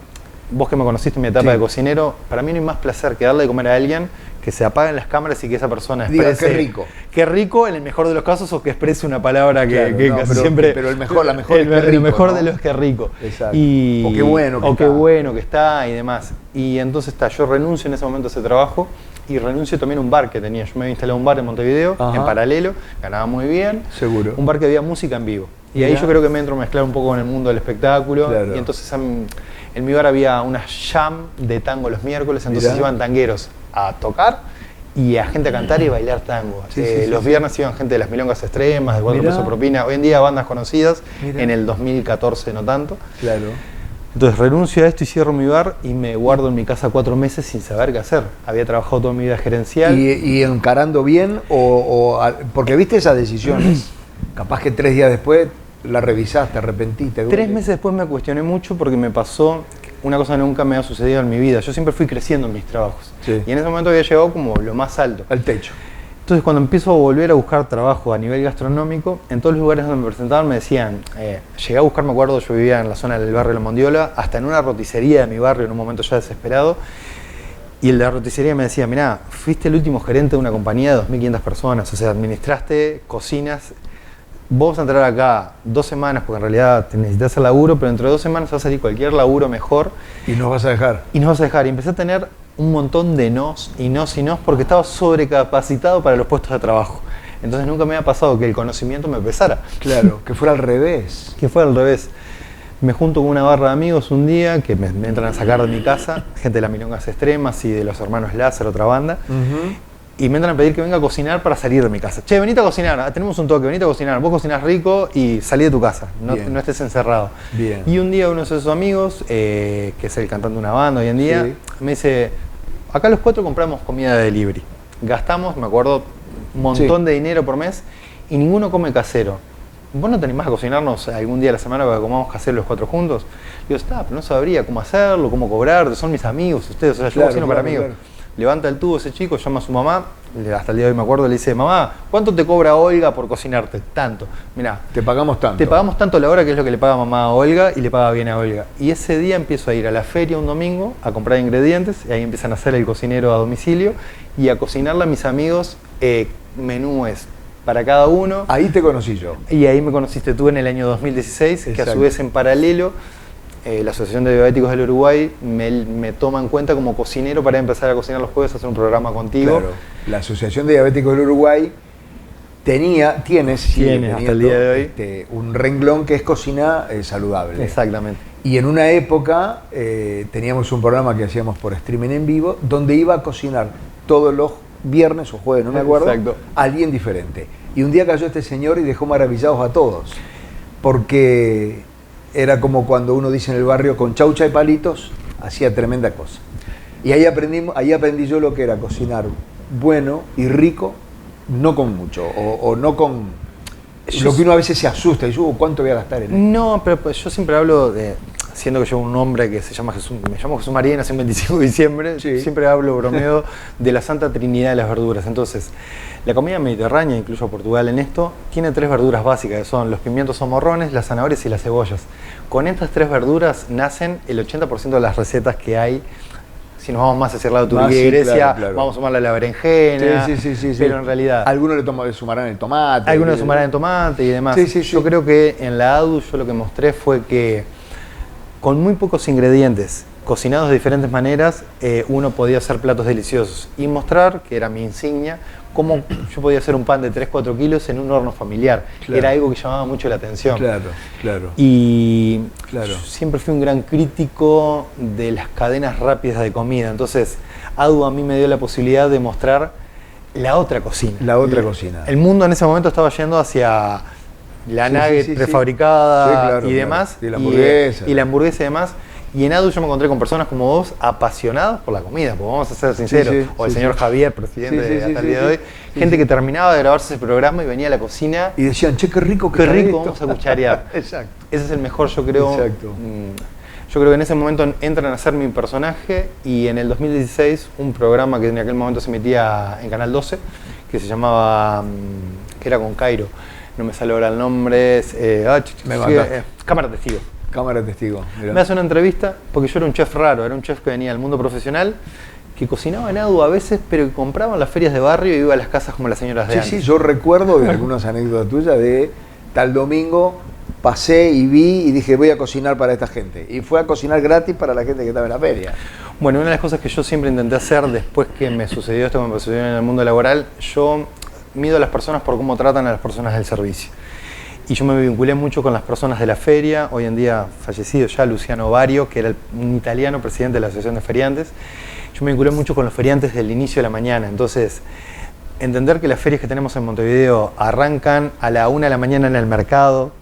Vos que me conociste en mi etapa de cocinero, para mí no hay más placer que darle de comer a alguien, que se apaguen las cámaras y que esa persona exprese... Diga, qué rico. Qué rico, en el mejor de los casos, o que exprese una palabra que casi siempre... Pero la mejor es que rico, el mejor ¿no? de los que rico. Exacto. O qué bueno que está. qué bueno que está y demás. Y entonces yo renuncio en ese momento a ese trabajo y renuncio también a un bar que tenía. Yo me había instalado un bar en Montevideo, en paralelo, ganaba muy bien. Seguro. Un bar que había música en vivo. Y ahí yo creo que me entro a mezclar un poco con el mundo del espectáculo. Claro. Y entonces en mi bar había una jam de tango los miércoles, entonces iban tangueros a tocar y a gente a cantar y bailar tango. Los viernes iban gente de las milongas extremas, de 4 pesos propina. Hoy en día bandas conocidas, en el 2014 no tanto. Claro. Entonces renuncio a esto y cierro mi bar y me guardo en mi casa 4 meses sin saber qué hacer. Había trabajado toda mi vida gerencial. ¿Y encarando bien porque viste esas decisiones? Capaz que 3 días después la revisaste, te arrepentiste. 3 meses después me cuestioné mucho porque me pasó una cosa que nunca me ha sucedido en mi vida. Yo siempre fui creciendo en mis trabajos. Sí. Y en ese momento había llegado como lo más alto. Al techo. Entonces cuando empiezo a volver a buscar trabajo a nivel gastronómico, en todos los lugares donde me presentaban me decían, llegué a buscar, me acuerdo, yo vivía en la zona del barrio La Mondiola, hasta en una roticería de mi barrio en un momento ya desesperado. Y el de la roticería me decía, mirá, fuiste el último gerente de una compañía de 2.500 personas, o sea, administraste cocinas. Vos vas a entrar acá 2 semanas porque en realidad te necesitas el laburo, pero dentro de 2 semanas va a salir cualquier laburo mejor. Y nos vas a dejar. Y nos vas a dejar. Y empecé a tener un montón de nos y nos y nos porque estaba sobrecapacitado para los puestos de trabajo. Entonces nunca me había pasado que el conocimiento me pesara. Claro, que fuera al revés. Que fuera al revés. Me junto con una barra de amigos un día que me entran a sacar de mi casa, gente de las Milongas Extremas y de los hermanos Lázaro, otra banda. Y me entran a pedir que venga a cocinar para salir de mi casa. Che, venite a cocinar, tenemos un toque, venite a cocinar. Vos cocinás rico y salí de tu casa, no estés encerrado. Bien. Y un día uno de esos amigos, que es el cantante de una banda hoy en día, me dice, acá los 4 compramos comida de delivery. Gastamos, me acuerdo, un montón de dinero por mes y ninguno come casero. ¿Vos no te animás a cocinarnos algún día a la semana para que comamos casero los 4 juntos? Digo, pero no sabría cómo hacerlo, cómo cobrar, son mis amigos ustedes, o sea, yo cocino para amigos. Levanta el tubo ese chico, llama a su mamá, hasta el día de hoy me acuerdo, le dice, mamá, ¿cuánto te cobra Olga por cocinarte? Tanto. Mirá, te pagamos tanto. Te pagamos tanto la hora, que es lo que le paga mamá a Olga, y le paga bien a Olga. Y ese día empiezo a ir a la feria un domingo a comprar ingredientes, y ahí empiezan a hacer el cocinero a domicilio, y a cocinarle a mis amigos menúes para cada uno. Ahí te conocí yo. Y ahí me conociste tú en el año 2016, Exacto. Que a su vez en paralelo, la Asociación de Diabéticos del Uruguay me toma en cuenta como cocinero para empezar a cocinar los jueves, hacer un programa contigo. Claro. La Asociación de Diabéticos del Uruguay tiene hasta el día de hoy un renglón que es cocina saludable. Exactamente. Y en una época teníamos un programa que hacíamos por streaming en vivo, donde iba a cocinar todos los viernes o jueves, no me acuerdo, Exacto. alguien diferente. Y un día cayó este señor y dejó maravillados a todos, porque era como cuando uno dice en el barrio, con chaucha y palitos, hacía tremenda cosa. Y ahí aprendí yo lo que era cocinar bueno y rico, no con mucho, o no con lo que uno a veces se asusta y dice, ¿cuánto voy a gastar en esto? No, pero pues yo siempre hablo de, siendo que yo un hombre que se llama Jesús, me llamo Jesús María, nací el 25 de diciembre, sí. Siempre hablo, bromeo, de la Santa Trinidad de las verduras. Entonces, la comida mediterránea, incluso Portugal en esto, tiene 3 verduras básicas, que son los pimientos o morrones, las zanahorias y las cebollas. Con estas 3 verduras nacen el 80% de las recetas que hay. Si nos vamos más hacia el lado de Turquía y Grecia, claro. Vamos a sumarle la berenjena, sí. Pero en realidad... Algunos le sumarán el tomate. Algunos le sumarán el tomate y demás. Sí. Yo creo que en la ADU yo lo que mostré fue que con muy pocos ingredientes, cocinados de diferentes maneras, uno podía hacer platos deliciosos y mostrar, que era mi insignia, cómo yo podía hacer un pan de 3-4 kilos en un horno familiar. Claro. Era algo que llamaba mucho la atención. Claro. Y Claro. yo siempre fui un gran crítico de las cadenas rápidas de comida. Entonces, ADU a mí me dio la posibilidad de mostrar la otra cocina. La otra cocina. El mundo en ese momento estaba yendo hacia la nugget prefabricada y demás. Y la hamburguesa. Y la hamburguesa y demás. Y en ADU yo me encontré con personas como vos apasionadas por la comida, porque vamos a ser sinceros. O el señor Javier, presidente hasta el día de hoy. Gente que terminaba de grabarse ese programa y venía a la cocina. Y decían, che, qué rico que qué está rico, esto. vamos a cucharear. Exacto. Ese es el mejor, yo creo. Exacto. Yo creo que en ese momento entran a ser mi personaje y en el 2016 un programa que en aquel momento se emitía en Canal 12, que se llamaba, que era con Cairo, no me sale ahora el nombre, Cámara Testigo. Cámara Testigo. Mirá. Me hace una entrevista porque yo era un chef raro, era un chef que venía del mundo profesional, que cocinaba en ADU a veces, pero que compraba en las ferias de barrio y iba a las casas como las señoras de antes. Sí, yo recuerdo de algunas anécdotas tuyas de tal domingo pasé y vi y dije voy a cocinar para esta gente. Y fue a cocinar gratis para la gente que estaba en la feria. Bueno, una de las cosas que yo siempre intenté hacer después que me sucedió esto, que me sucedió en el mundo laboral, yo mido a las personas por cómo tratan a las personas del servicio. Y yo me vinculé mucho con las personas de la feria, hoy en día fallecido ya Luciano Vario, que era un italiano presidente de la Asociación de Feriantes. Yo me vinculé mucho con los feriantes del inicio de la mañana, entonces entender que las ferias que tenemos en Montevideo arrancan a la 1 de la mañana en el mercado.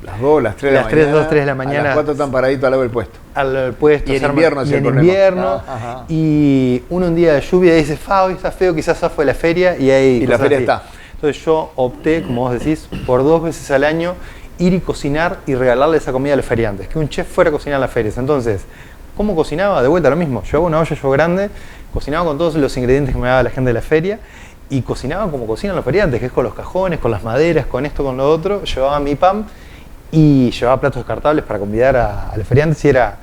Las 2, las 3 de la mañana. Las 2, 3 de la mañana. A las 4 están paraditos al lado del puesto. Al puesto. Y en invierno, y en invierno. Y uno un día de lluvia dice, hoy está feo, quizás fue la feria y ahí. Y la feria así. está. Entonces yo opté, como vos decís, por 2 veces al año ir y cocinar y regalarle esa comida a los feriantes. Que un chef fuera a cocinar a las ferias. Entonces, ¿cómo cocinaba? De vuelta lo mismo. Yo hago una olla yo grande, cocinaba con todos los ingredientes que me daba la gente de la feria y cocinaba como cocinan los feriantes, que es con los cajones, con las maderas, con esto, con lo otro. Llevaba mi pan y llevaba platos descartables para convidar a los feriantes y era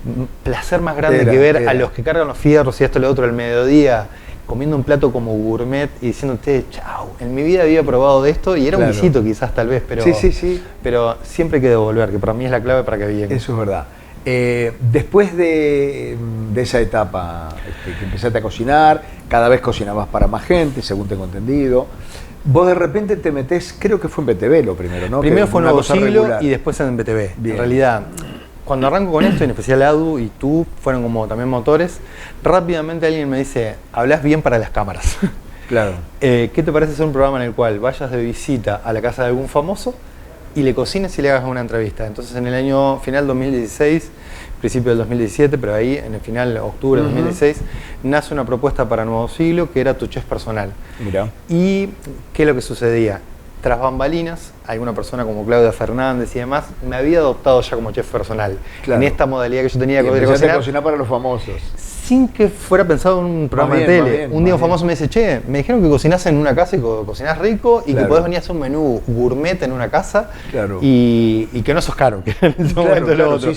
un placer más grande que ver a los que cargan los fierros y esto y lo otro al mediodía comiendo un plato como gourmet y diciéndote, chau, en mi vida había probado de esto y era un visito quizás tal vez, pero, pero siempre hay que devolver, que para mí es la clave para que viene. Eso es verdad. Después de esa etapa que empezaste a cocinar, cada vez cocinabas para más gente, según tengo entendido. Vos de repente te metés, creo que fue en BTV lo primero, ¿no? Primero fue en Nuevo Siglo regular. y después en BTV. Bien. En realidad, cuando arranco con esto, en especial ADU y tú, fueron como también motores, rápidamente alguien me dice, hablas bien para las cámaras. Claro. ¿Qué te parece hacer un programa en el cual vayas de visita a la casa de algún famoso y le cocines y le hagas una entrevista? Entonces en el año final 2016, principio del 2017, pero ahí en el final, octubre de 2016, nace una propuesta para Nuevo Siglo que era tu chef personal. Mirá. ¿Y qué es lo que sucedía? Tras bambalinas, alguna persona como Claudia Fernández y demás me había adoptado ya como chef personal. Claro. En esta modalidad que yo tenía Y que empezaste a cocinar para los famosos. sin que fuera pensado en un programa de tele. Un día un famoso me dice, che, me dijeron que cocinás en una casa y cocinás rico y que podés venir a hacer un menú gourmet en una casa y que no sos caro, que en ese momento es lo otro.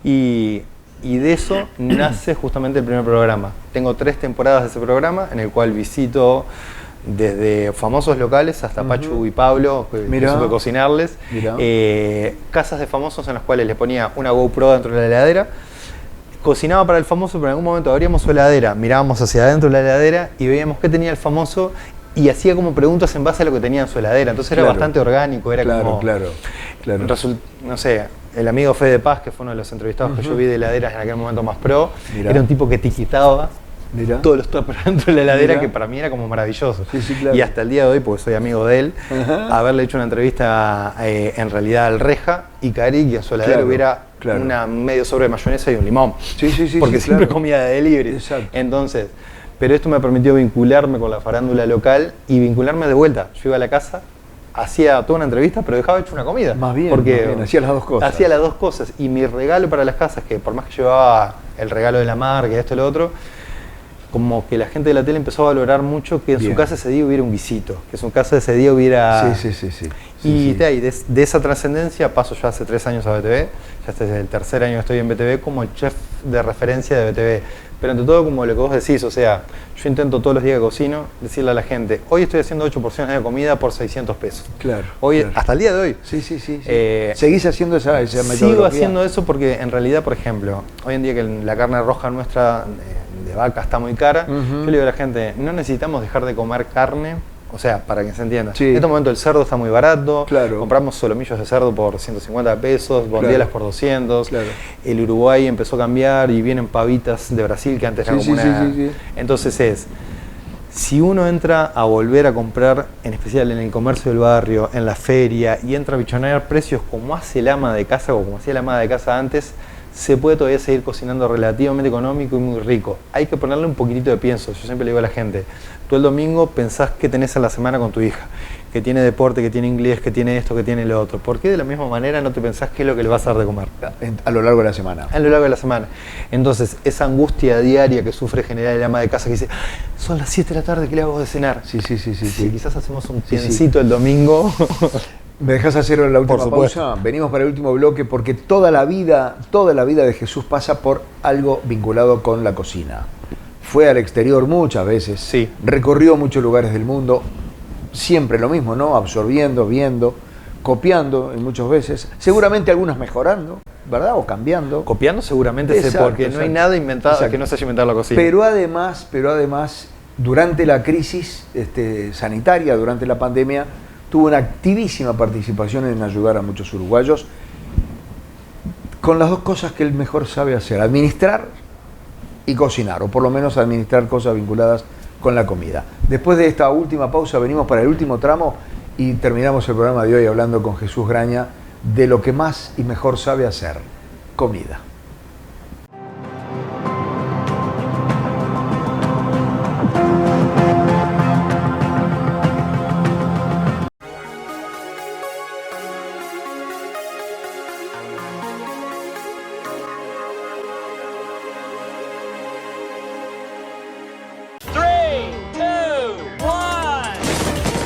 Y de eso nace justamente el primer programa. Tengo 3 temporadas de ese programa en el cual visito desde famosos locales hasta Pachu y Pablo, que supe cocinarles, casas de famosos en las cuales les ponía una GoPro dentro de la heladera, cocinaba para el famoso, pero en algún momento abríamos su heladera, mirábamos hacia adentro de la heladera y veíamos qué tenía el famoso y hacía como preguntas en base a lo que tenía en su heladera. Entonces era bastante orgánico, era como... No sé, el amigo Fede Paz, que fue uno de los entrevistados que yo vi de heladeras en aquel momento más pro, era un tipo que etiquetaba todos los tuppers dentro de la heladera, que para mí era como maravilloso. Y hasta el día de hoy, porque soy amigo de él, haberle hecho una entrevista en realidad al Reja y Cari, que a su heladera hubiera una medio sobre de mayonesa y un limón. Porque siempre comía de delivery. Entonces, pero esto me permitió vincularme con la farándula local y vincularme de vuelta. Yo iba a la casa, hacía toda una entrevista, pero dejaba hecho una comida. Porque hacía las dos cosas. Hacía las dos cosas. Y mi regalo para las casas, que por más que llevaba el regalo de la marca y esto y lo otro, como que la gente de la tele empezó a valorar mucho que en Bien. su casa ese día hubiera un guisito, que en su casa ese día hubiera... Sí. Y de esa trascendencia paso ya hace 3 años a BTV, ya este es el tercer año que estoy en BTV como el chef de referencia de BTV. Pero ante todo, como lo que vos decís, o sea, yo intento todos los días que cocino decirle a la gente, hoy estoy haciendo 8 porciones de comida por 600 pesos. Claro. Hoy, claro. Hasta el día de hoy. Sí. ¿Seguís haciendo esa metodología? Sigo haciendo eso porque en realidad, por ejemplo, hoy en día que la carne roja nuestra de vaca está muy cara, yo le digo a la gente, no necesitamos dejar de comer carne, o sea, para que se entienda. Sí. En este momento el cerdo está muy barato, Claro. compramos solomillos de cerdo por 150 pesos, bondielas por 200, Claro. el Uruguay empezó a cambiar y vienen pavitas de Brasil que antes era como una... Sí. Entonces si uno entra a volver a comprar, en especial en el comercio del barrio, en la feria, y entra a bichonear precios como hace el ama de casa o como hacía la ama de casa antes, se puede todavía seguir cocinando relativamente económico y muy rico. Hay que ponerle un poquitito de pienso. Yo siempre le digo a la gente, tú el domingo pensás qué tenés a la semana con tu hija, que tiene deporte, que tiene inglés, que tiene esto, que tiene lo otro. ¿Por qué de la misma manera no te pensás qué es lo que le vas a dar de comer? A lo largo de la semana. A lo largo de la semana. Entonces, esa angustia diaria que sufre generar el ama de casa que dice, son las 7 de la tarde, ¿qué le hago de cenar? Sí. Quizás hacemos un piancito el domingo. ¿Me dejás hacer la última Por supuesto. pausa? Venimos para el último bloque porque toda la vida de Jesús pasa por algo vinculado con la cocina. Fue al exterior muchas veces, Sí. Recorrió muchos lugares del mundo, siempre lo mismo, ¿no? Absorbiendo, viendo, copiando en muchas veces, seguramente algunas mejorando, ¿verdad? O cambiando. Copiando seguramente sé, Exacto, porque no hay exacto. nada inventado Exacto. que no se haya inventado la cocina. Pero además, durante la crisis sanitaria, durante la pandemia, tuvo una activísima participación en ayudar a muchos uruguayos con las dos cosas que él mejor sabe hacer, administrar y cocinar, o por lo menos administrar cosas vinculadas con la comida. Después de esta última pausa venimos para el último tramo y terminamos el programa de hoy hablando con Jesús Graña de lo que más y mejor sabe hacer, comida.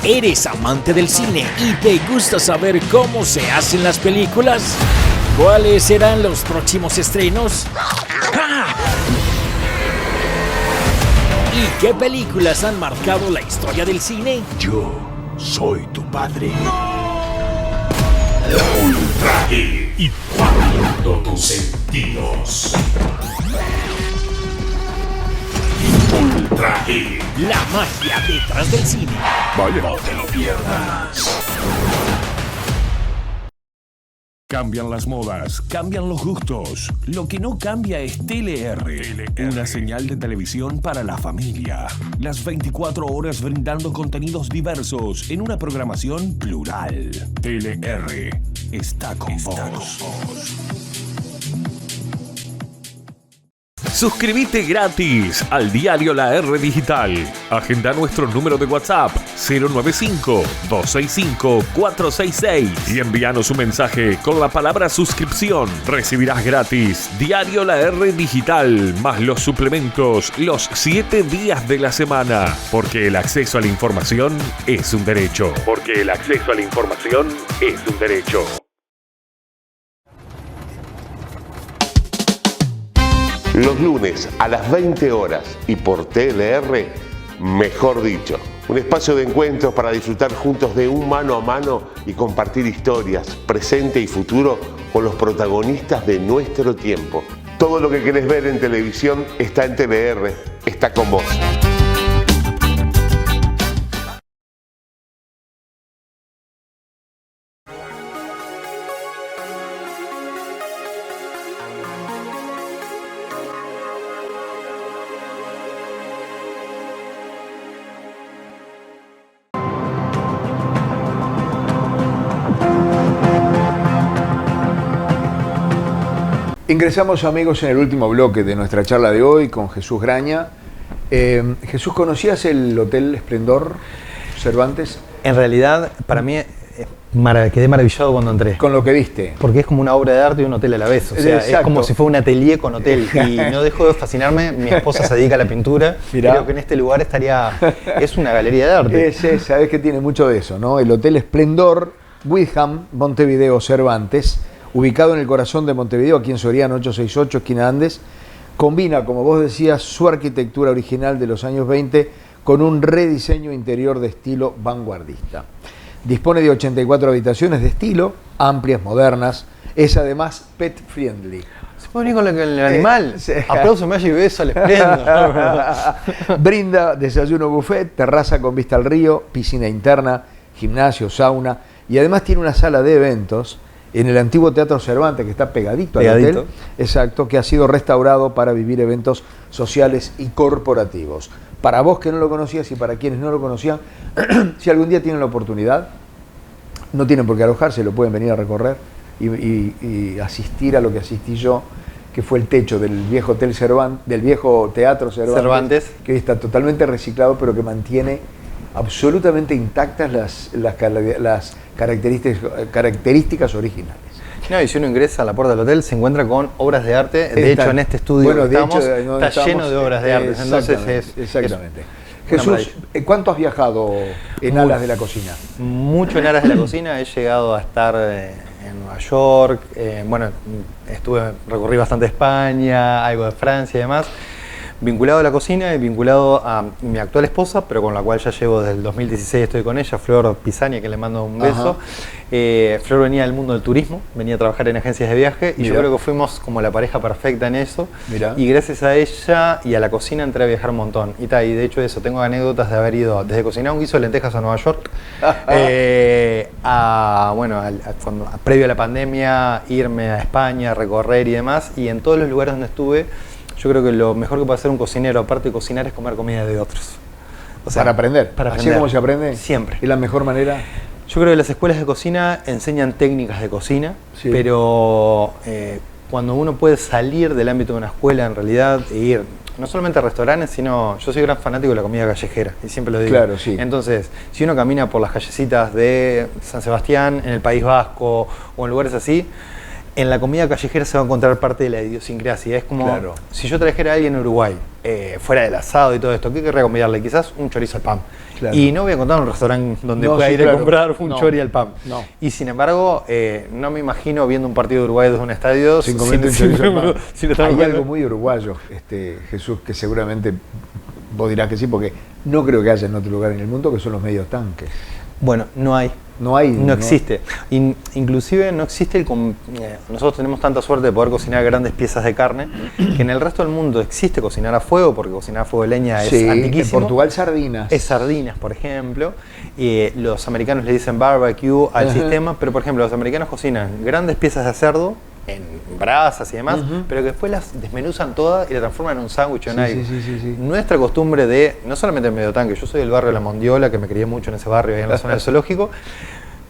¿Eres amante del cine y te gusta saber cómo se hacen las películas? ¿Cuáles serán los próximos estrenos? ¿Y qué películas han marcado la historia del cine? Yo soy tu padre. Ultra inflamando tus sentidos. Ultra La magia detrás del cine. Vaya, no te lo pierdas. Cambian las modas, cambian los gustos. Lo que no cambia es TLR, una señal de televisión para la familia. Las 24 horas brindando contenidos diversos en una programación plural. TLR está con vos. Suscríbete gratis al diario La R Digital. Agenda nuestro número de WhatsApp 095-265-466 y envíanos un mensaje con la palabra suscripción. Recibirás gratis diario La R Digital más los suplementos los 7 días de la semana. Porque el acceso a la información es un derecho. Porque el acceso a la información es un derecho. Los lunes a las 20 horas y por TLR, mejor dicho. Un espacio de encuentros para disfrutar juntos de un mano a mano y compartir historias, presente y futuro, con los protagonistas de nuestro tiempo. Todo lo que querés ver en televisión está en TLR, está con vos. Ingresamos, amigos, en el último bloque de nuestra charla de hoy con Jesús Graña. Jesús, ¿conocías el Hotel Esplendor Cervantes? En realidad, para mí, quedé maravillado cuando entré. Con lo que viste. Porque es como una obra de arte y un hotel a la vez. O sea, Exacto. es como si fuera un atelier con hotel. Y no dejo de fascinarme. Mi esposa se dedica a la pintura. Mirá. Creo que en este lugar es una galería de arte. Sabes que tiene mucho de eso, ¿no? El Hotel Esplendor Windham Montevideo Cervantes, ubicado en el corazón de Montevideo, aquí en Soriano 868, esquina Andes, combina, como vos decías, su arquitectura original de los años 20 con un rediseño interior de estilo vanguardista. Dispone de 84 habitaciones de estilo, amplias, modernas, es además pet friendly. ¿Se puede venir con el animal? Sí. Aplauso, Magic y beso al esplendor. Brinda desayuno buffet, terraza con vista al río, piscina interna, gimnasio, sauna y además tiene una sala de eventos en el antiguo Teatro Cervantes, que está pegadito al hotel, exacto, que ha sido restaurado para vivir eventos sociales y corporativos. Para vos que no lo conocías y para quienes no lo conocían, si algún día tienen la oportunidad, no tienen por qué alojarse, lo pueden venir a recorrer y asistir a lo que asistí yo, que fue el techo del viejo Hotel Cervantes, del viejo Teatro Cervantes, que está totalmente reciclado, pero que mantiene absolutamente intactas las características originales. No, y si uno ingresa a la puerta del hotel se encuentra con obras de arte. De hecho, en este estudio está lleno de obras de arte. Entonces exactamente. Jesús, ¿cuánto has viajado en alas de la cocina? Mucho en alas de la cocina. He llegado a estar en Nueva York. Recorrí bastante España, algo de Francia y demás. Vinculado a la cocina y vinculado a mi actual esposa, pero con la cual ya llevo desde el 2016, estoy con ella, Flor Pisani, que le mando un beso. Flor venía del mundo del turismo, venía a trabajar en agencias de viaje y yo creo que fuimos como la pareja perfecta en eso. Y gracias a ella y a la cocina entré a viajar un montón. Y de hecho eso, tengo anécdotas de haber ido desde cocinar un guiso de lentejas a Nueva York, previo a la pandemia, irme a España, recorrer y demás, y en todos los lugares donde estuve, yo creo que lo mejor que puede hacer un cocinero, aparte de cocinar, es comer comida de otros. O sea, para aprender. ¿Así como se aprende? Siempre. ¿Y la mejor manera? Yo creo que las escuelas de cocina enseñan técnicas de cocina, pero cuando uno puede salir del ámbito de una escuela, en realidad, e ir no solamente a restaurantes, sino yo soy gran fanático de la comida callejera, y siempre lo digo. Claro, sí. Entonces, si uno camina por las callecitas de San Sebastián, en el País Vasco o en lugares así, en la comida callejera se va a encontrar parte de la idiosincrasia. Es como si yo trajera a alguien en Uruguay, fuera del asado y todo esto, ¿qué querría convidarle? Quizás un chorizo al pan. Y no voy a encontrar un restaurante donde pueda ir a comprar un chori al pan. Y sin embargo, no me imagino viendo un partido de Uruguay desde un estadio sin comer un chorizo al pan. Hay algo muy uruguayo, Jesús, que seguramente vos dirás que sí, porque no creo que haya en otro lugar en el mundo, que son los medios tanques. Bueno, no hay. No existe. Inclusive no existe nosotros tenemos tanta suerte de poder cocinar grandes piezas de carne, que en el resto del mundo existe cocinar a fuego, porque cocinar a fuego de leña es antiquísimo. En Portugal sardinas. Es sardinas, por ejemplo. Los americanos le dicen barbecue al sistema, pero por ejemplo los americanos cocinan grandes piezas de cerdo en brasas y demás, pero que después las desmenuzan todas y las transforman en un sándwich o en algo. Nuestra costumbre de, no solamente en Medio Tanque, yo soy del barrio de La Mondiola, que me crié mucho en ese barrio, ahí en la zona del zoológico.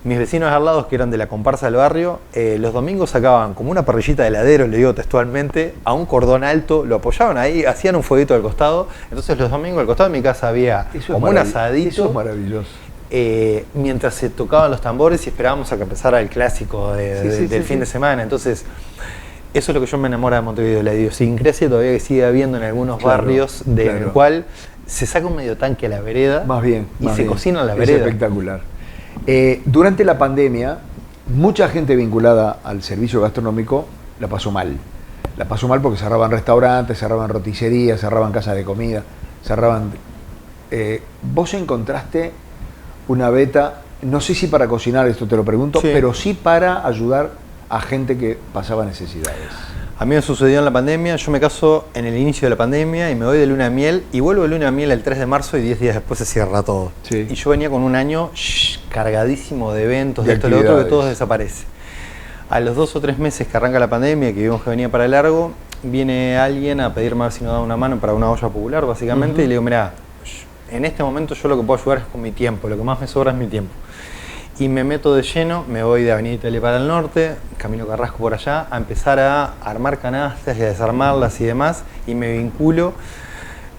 Mis vecinos al lado, que eran de la comparsa del barrio, los domingos sacaban como una parrillita de heladero, le digo textualmente, a un cordón alto, lo apoyaban ahí, hacían un fueguito al costado. Entonces los domingos al costado de mi casa había como un asadito. Eso es maravilloso. Mientras se tocaban los tambores y esperábamos a que empezara el clásico del fin de semana. Entonces, eso es lo que yo me enamora de Montevideo, la idiosincrasia todavía que sigue habiendo en algunos barrios, en el cual se saca un medio tanque a la vereda y se cocina a la vereda. Es espectacular. Durante la pandemia, mucha gente vinculada al servicio gastronómico la pasó mal. La pasó mal porque cerraban restaurantes, cerraban roticerías, cerraban casas de comida, cerraban... vos encontraste una beta, no sé si para cocinar, esto te lo pregunto, pero sí para ayudar a gente que pasaba necesidades. A mí me sucedió en la pandemia, yo me caso en el inicio de la pandemia y me voy de luna de miel y vuelvo de luna de miel el 3 de marzo y 10 días después se cierra todo. Y yo venía con un año cargadísimo de eventos, de esto y lo otro, que todo desaparece. A los 2 o 3 meses que arranca la pandemia, que vimos que venía para largo, viene alguien a pedirme a ver si nos da una mano para una olla popular, básicamente, y le digo, mirá, en este momento yo lo que puedo ayudar es con mi tiempo, lo que más me sobra es mi tiempo. Y me meto de lleno, me voy de Avenida Italia para el norte, Camino Carrasco por allá, a empezar a armar canastas y a desarmarlas y demás, y me vinculo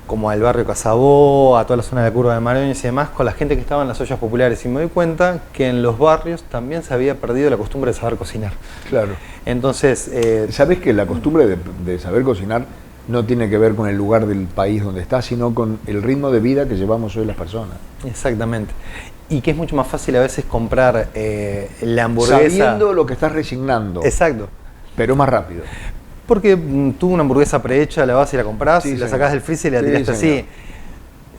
como al barrio Casabó, a toda la zona de la Curva de Maroñas y demás, con la gente que estaba en las ollas populares. Y me doy cuenta que en los barrios también se había perdido la costumbre de saber cocinar. Claro. Entonces... ¿Sabés que la costumbre de saber cocinar no tiene que ver con el lugar del país donde estás, sino con el ritmo de vida que llevamos hoy las personas? Exactamente. Y que es mucho más fácil a veces comprar la hamburguesa... Sabiendo lo que estás resignando. Exacto. Pero más rápido. Porque tú una hamburguesa prehecha la vas y la comprás, Sí, la señor. sacás del freezer y la Sí, tiraste señor. así.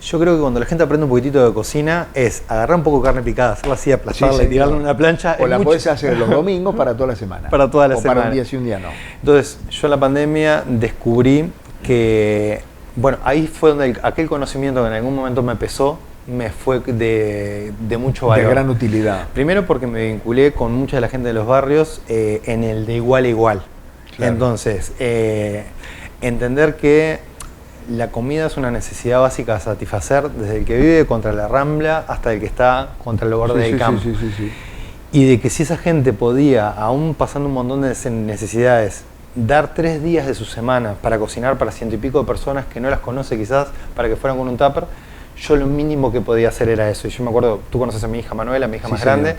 Yo creo que cuando la gente aprende un poquitito de cocina es agarrar un poco de carne picada, hacerla así, aplastarla Sí, y tirarla en señor. una plancha. O es la mucho- podés hacer los domingos para toda la semana. Para toda la o para semana. un día sí, un día no. Entonces, yo en la pandemia descubrí que, bueno, ahí fue donde aquel conocimiento que en algún momento me pesó, me fue de mucho valor. De gran utilidad. Primero porque me vinculé con mucha de la gente de los barrios en el de igual a igual. Claro. Entonces, entender que la comida es una necesidad básica a satisfacer desde el que vive contra la Rambla hasta el que está contra el borde del campo. Sí. Y de que si esa gente podía, aún pasando un montón de necesidades, dar 3 días de su semana para cocinar para 100 y pico de personas que no las conoce quizás, para que fueran con un tupper, yo lo mínimo que podía hacer era eso. Y yo me acuerdo, tú conoces a mi hija Manuela, mi hija más señor. grande.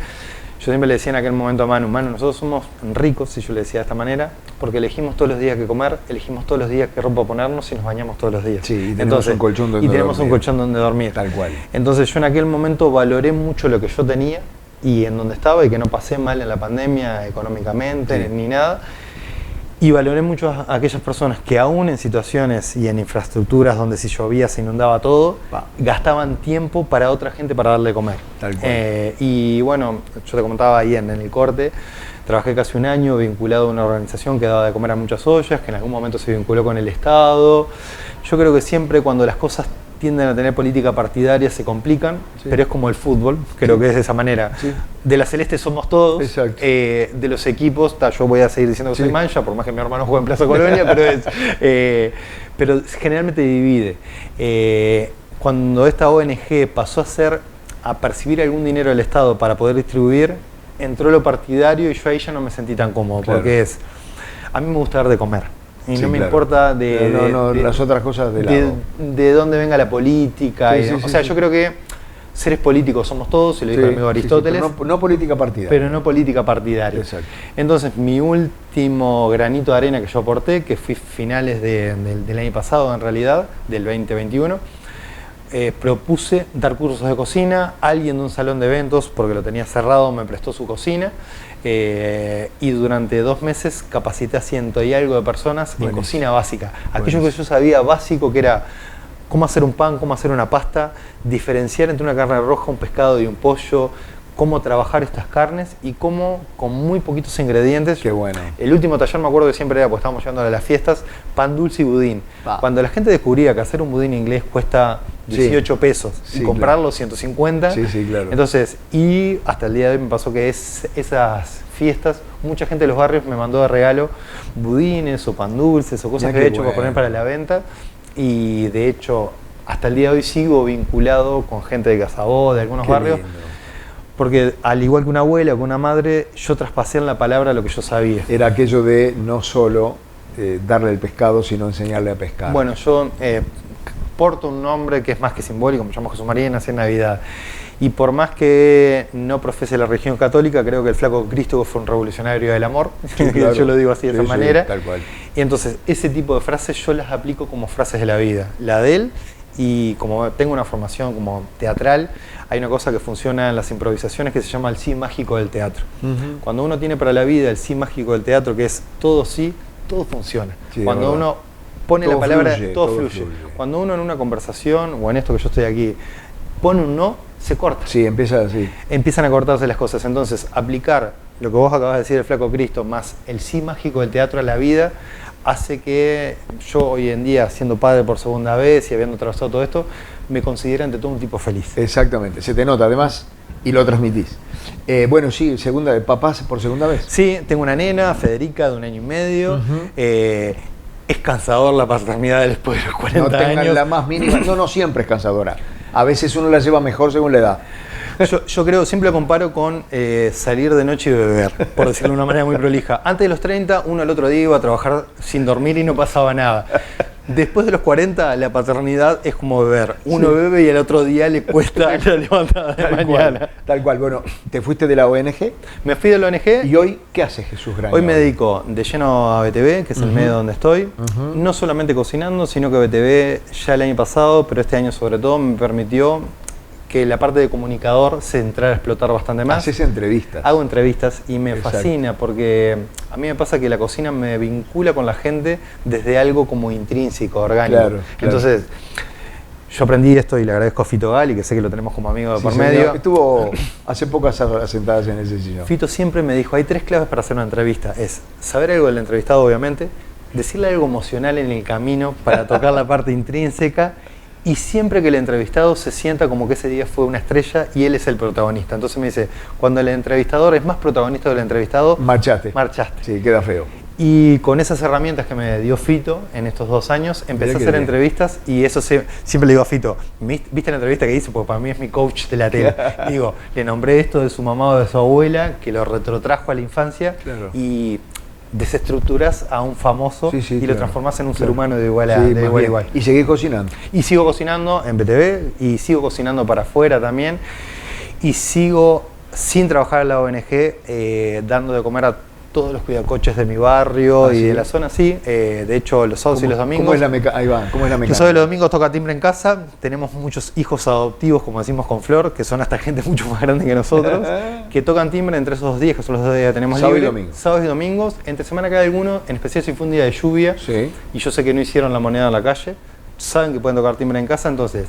Yo siempre le decía en aquel momento a Manu, nosotros somos ricos, si yo le decía de esta manera, porque elegimos todos los días qué comer, elegimos todos los días qué ropa ponernos y nos bañamos todos los días. Sí, y tenemos un colchón donde y tenemos dormir. un colchón donde dormir. Tal cual. Entonces yo en aquel momento valoré mucho lo que yo tenía y en donde estaba y que no pasé mal en la pandemia económicamente Sí. ni nada. Y valoré mucho a aquellas personas que aún en situaciones y en infraestructuras donde si llovía se inundaba todo, gastaban tiempo para otra gente para darle de comer. Tal cual. Y bueno, yo te comentaba ahí en el corte, trabajé casi un año vinculado a una organización que daba de comer a muchas ollas, que en algún momento se vinculó con el Estado. Yo creo que siempre cuando las cosas tienden a tener política partidaria se complican, Sí. pero es como el fútbol, creo que es de esa manera. Sí. De la Celeste somos todos, Exacto. de los equipos, yo voy a seguir diciendo que Sí. soy mancha, por más que mi hermano juegue en Plaza Colonia, pero generalmente divide. Cuando esta ONG pasó a percibir algún dinero del Estado para poder distribuir, entró lo partidario y yo ahí ya no me sentí tan cómodo, Claro. porque a mí me gusta dar de comer. Y Sí, no me claro. importa las otras cosas de lado. de dónde venga la política. Sí, y sí, o sí, sea, sí. yo creo que seres políticos somos todos, y lo dijo el amigo Aristóteles, pero no política partidaria. pero no política partidaria. Exacto. Entonces, mi último granito de arena que yo aporté, que fui finales del año pasado en realidad, del 2021, propuse dar cursos de cocina. Alguien de un salón de eventos, porque lo tenía cerrado, me prestó su cocina. Y durante 2 meses capacité a 100 y algo de personas en cocina básica. Aquello que yo sabía básico, que era cómo hacer un pan, cómo hacer una pasta, diferenciar entre una carne roja, un pescado y un pollo, cómo trabajar estas carnes y cómo con muy poquitos ingredientes. Qué bueno. El último taller me acuerdo que siempre era, pues estábamos llegando a las fiestas, pan dulce y budín. Va. Cuando la gente descubría que hacer un budín inglés cuesta 18 pesos Sí, y comprarlo 150, Sí, sí, claro. entonces, y hasta el día de hoy me pasó que esas fiestas, mucha gente de los barrios me mandó de regalo budines o pan dulces o cosas Mirá que qué he hecho para bueno. poner para la venta, y de hecho hasta el día de hoy sigo vinculado con gente de Casabó, de algunos Qué barrios, lindo. porque al igual que una abuela o que una madre, yo traspasé en la palabra lo que yo sabía. Era aquello de no solo darle el pescado, sino enseñarle a pescar. Bueno, yo porto un nombre que es más que simbólico, me llamo Jesús María y nací en Navidad. Y por más que no profese la religión católica, creo que el flaco Cristo fue un revolucionario del amor. Sí, claro. Yo lo digo así de Sí, esa sí, manera. tal cual. Y entonces, ese tipo de frases yo las aplico como frases de la vida. La de él, y como tengo una formación como teatral, hay una cosa que funciona en las improvisaciones que se llama el sí mágico del teatro. Ujú. Cuando uno tiene para la vida el sí mágico del teatro, que es todo sí, todo funciona. Sí, es Cuando verdad. uno pone Todo la palabra, fluye, todo todo fluye. fluye. Cuando uno en una conversación, o en esto que yo estoy aquí, pone un no, se corta. Sí, empieza así. Empiezan a cortarse las cosas. Entonces, aplicar lo que vos acabas de decir, el flaco Cristo, más el sí mágico del teatro a la vida, hace que yo hoy en día, siendo padre por segunda vez y habiendo atravesado todo esto, me considero ante todo un tipo feliz. Exactamente. Se te nota además y lo transmitís. Bueno, sí, papás por segunda vez. Sí, tengo una nena, Federica, de 1 año y medio. Ujú. Es cansador la paternidad después de los 40 No tengan años. la más mínima. No siempre es cansadora. A veces uno la lleva mejor según la edad. Yo creo, siempre lo comparo con salir de noche y beber, por decirlo de una manera muy prolija. Antes de los 30, uno al otro día iba a trabajar sin dormir y no pasaba nada. Después de los 40, la paternidad es como beber. Uno bebe y al otro día le cuesta la levantada de mañana. Tal cual. Bueno, te fuiste de la ONG. Me fui de la ONG. ¿Y hoy qué hace Jesús Graña? Hoy me dedico de lleno a BTV, que es el medio donde estoy. No solamente cocinando, sino que BTV ya el año pasado, pero este año sobre todo, me permitió que la parte de comunicador se entrara a explotar bastante más. Haces entrevistas. Hago entrevistas y me Exacto. fascina porque a mí me pasa que la cocina me vincula con la gente desde algo como intrínseco, orgánico. Claro. Entonces, yo aprendí esto y le agradezco a Fito Gali, que sé que lo tenemos como amigo de por señor. medio. Estuvo hace pocas horas sentadas en ese sillón. Fito siempre me dijo, hay 3 claves para hacer una entrevista. Es saber algo del entrevistado, obviamente, decirle algo emocional en el camino para tocar la parte intrínseca, y siempre que el entrevistado se sienta como que ese día fue una estrella y él es el protagonista. Entonces me dice, cuando el entrevistador es más protagonista del entrevistado, Marchaste. marchaste. Sí, queda feo. Y con esas herramientas que me dio Fito en estos 2 años, empecé a hacer siempre le digo a Fito, ¿viste la entrevista que hice? Porque para mí es mi coach de la tele. Digo, le nombré esto de su mamá o de su abuela, que lo retrotrajo a la infancia, Claro. y desestructurás a un famoso y lo transformás en un ser humano de igual a igual. Y seguís cocinando. Y sigo cocinando en BTV, y sigo cocinando para afuera también, y sigo sin trabajar en la ONG, dando de comer a todos los cuidacoches de mi barrio y de la zona, sí. De hecho, los sábados y los domingos. ¿Cómo es la mecánica? Ahí va, ¿cómo es la mecánica? Los sábados y los domingos toca timbre en casa. Tenemos muchos hijos adoptivos, como decimos con Flor, que son hasta gente mucho más grande que nosotros, que tocan timbre entre esos 2 días, que son los 2 días que tenemos Sábado y libre. domingo. Sábados y domingos. Entre semana cada alguno, en especial si fue un día de lluvia, Sí. y yo sé que no hicieron la moneda en la calle, saben que pueden tocar timbre en casa, entonces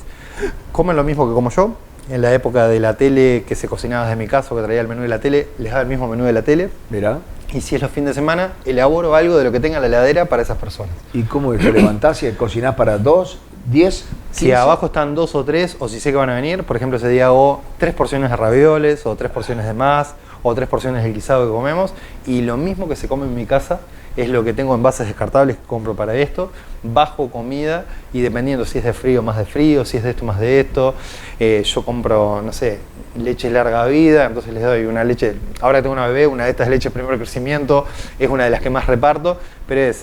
comen lo mismo que como yo. En la época de la tele, que se cocinaba desde mi casa, que traía el menú de la tele, les daba el mismo menú de la tele. Mirá. Y si es los fines de semana, elaboro algo de lo que tenga en la heladera para esas personas. ¿Y cómo te levantás y cocinás para 2, 10, 15? Si abajo están 2 o 3, o si sé que van a venir, por ejemplo, ese día hago 3 porciones de ravioles, o 3 porciones de más, o 3 porciones del guisado que comemos, y lo mismo que se come en mi casa es lo que tengo en envases descartables que compro para esto. Bajo comida y dependiendo si es de frío, más de frío, si es de esto, más de esto. Yo compro, no sé, leche larga vida, entonces les doy una leche. Ahora que tengo una bebé, una de estas leches primer crecimiento, es una de las que más reparto, pero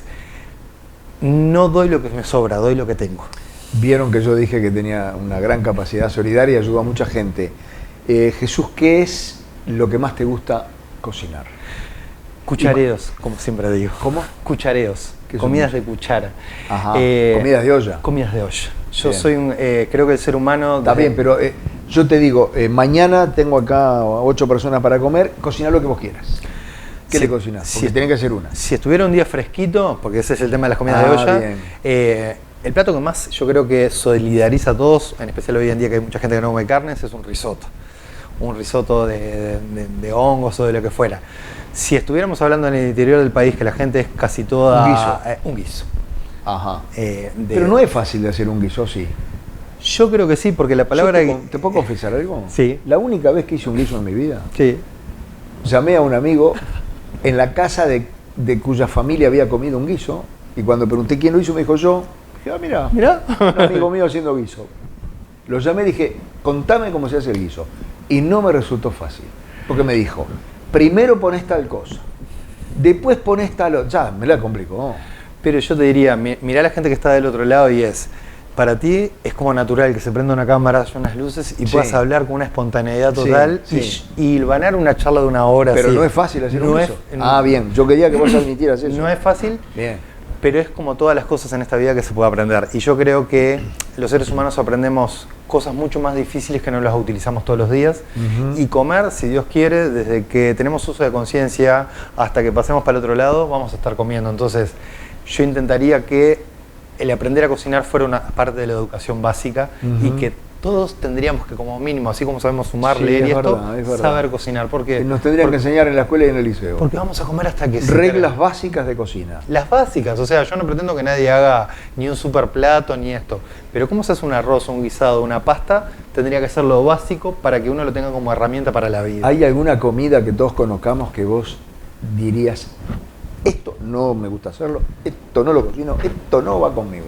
no doy lo que me sobra, doy lo que tengo. Vieron que yo dije que tenía una gran capacidad solidaria y ayuda a mucha gente. Jesús, ¿qué es lo que más te gusta cocinar? Cuchareos, como siempre digo. ¿Cómo? Cuchareos, comidas de cuchara. Ajá, comidas de olla. Comidas de olla. Yo Bien. soy creo que el ser humano... Está bien, pero yo te digo, mañana tengo acá 8 personas para comer, cocina lo que vos quieras. ¿Qué le cocinás? Porque tiene que ser una. Si estuviera un día fresquito, porque ese es el tema de las comidas de olla, bien. el plato que más yo creo que solidariza a todos, en especial hoy en día que hay mucha gente que no come carnes, es un risotto. Un risotto de hongos o de lo que fuera. Si estuviéramos hablando en el interior del país, que la gente es casi toda... Un guiso. Un guiso. Ajá. Pero no es fácil de hacer un guiso, sí. Yo creo que sí, porque la palabra... ¿Te puedo confesar algo? Sí. La única vez que hice un guiso en mi vida, Sí. llamé a un amigo en la casa de cuya familia había comido un guiso, y cuando pregunté quién lo hizo, me dijo yo. Dije, mira, un amigo mío haciendo guiso. Lo llamé y dije, contame cómo se hace el guiso. Y no me resultó fácil, porque me dijo, primero pones tal cosa, después pones tal otra. Ya, me la complicó. Pero yo te diría, mirá a la gente que está del otro lado y para ti es como natural que se prenda una cámara, haya unas luces y puedas hablar con una espontaneidad total y ganar una charla de 1 hora. Pero no es fácil hacer un guiso. Bien, yo quería que vos admitieras eso. No es fácil. Bien. Pero es como todas las cosas en esta vida que se puede aprender. Y yo creo que los seres humanos aprendemos cosas mucho más difíciles que no las utilizamos todos los días. Y comer, si Dios quiere, desde que tenemos uso de conciencia hasta que pasemos para el otro lado, vamos a estar comiendo. Entonces, yo intentaría que el aprender a cocinar fuera una parte de la educación básica y que todos tendríamos que, como mínimo, así como sabemos sumar, leer y esto, saber cocinar. Porque nos tendrían que enseñar en la escuela y en el liceo. Porque vamos a comer hasta que reglas básicas de cocina. Las básicas, o sea, yo no pretendo que nadie haga ni un super plato ni esto, pero cómo se hace un arroz, un guisado, una pasta, tendría que ser lo básico para que uno lo tenga como herramienta para la vida. ¿Hay alguna comida que todos conozcamos que vos dirías, esto no me gusta hacerlo, esto no lo cocino, esto no va conmigo?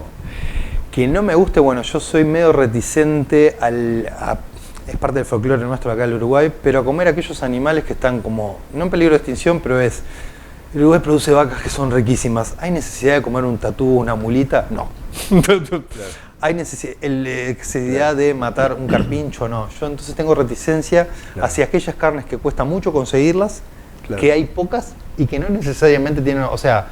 Que no me guste, bueno, yo soy medio reticente es parte del folclore nuestro acá en Uruguay, pero a comer aquellos animales que están como, no en peligro de extinción, pero el Uruguay produce vacas que son riquísimas. ¿Hay necesidad de comer un tatú, una mulita? No. Hay necesidad de matar un carpincho, no. Yo entonces tengo reticencia hacia aquellas carnes que cuesta mucho conseguirlas, que hay pocas y que no necesariamente tienen, o sea,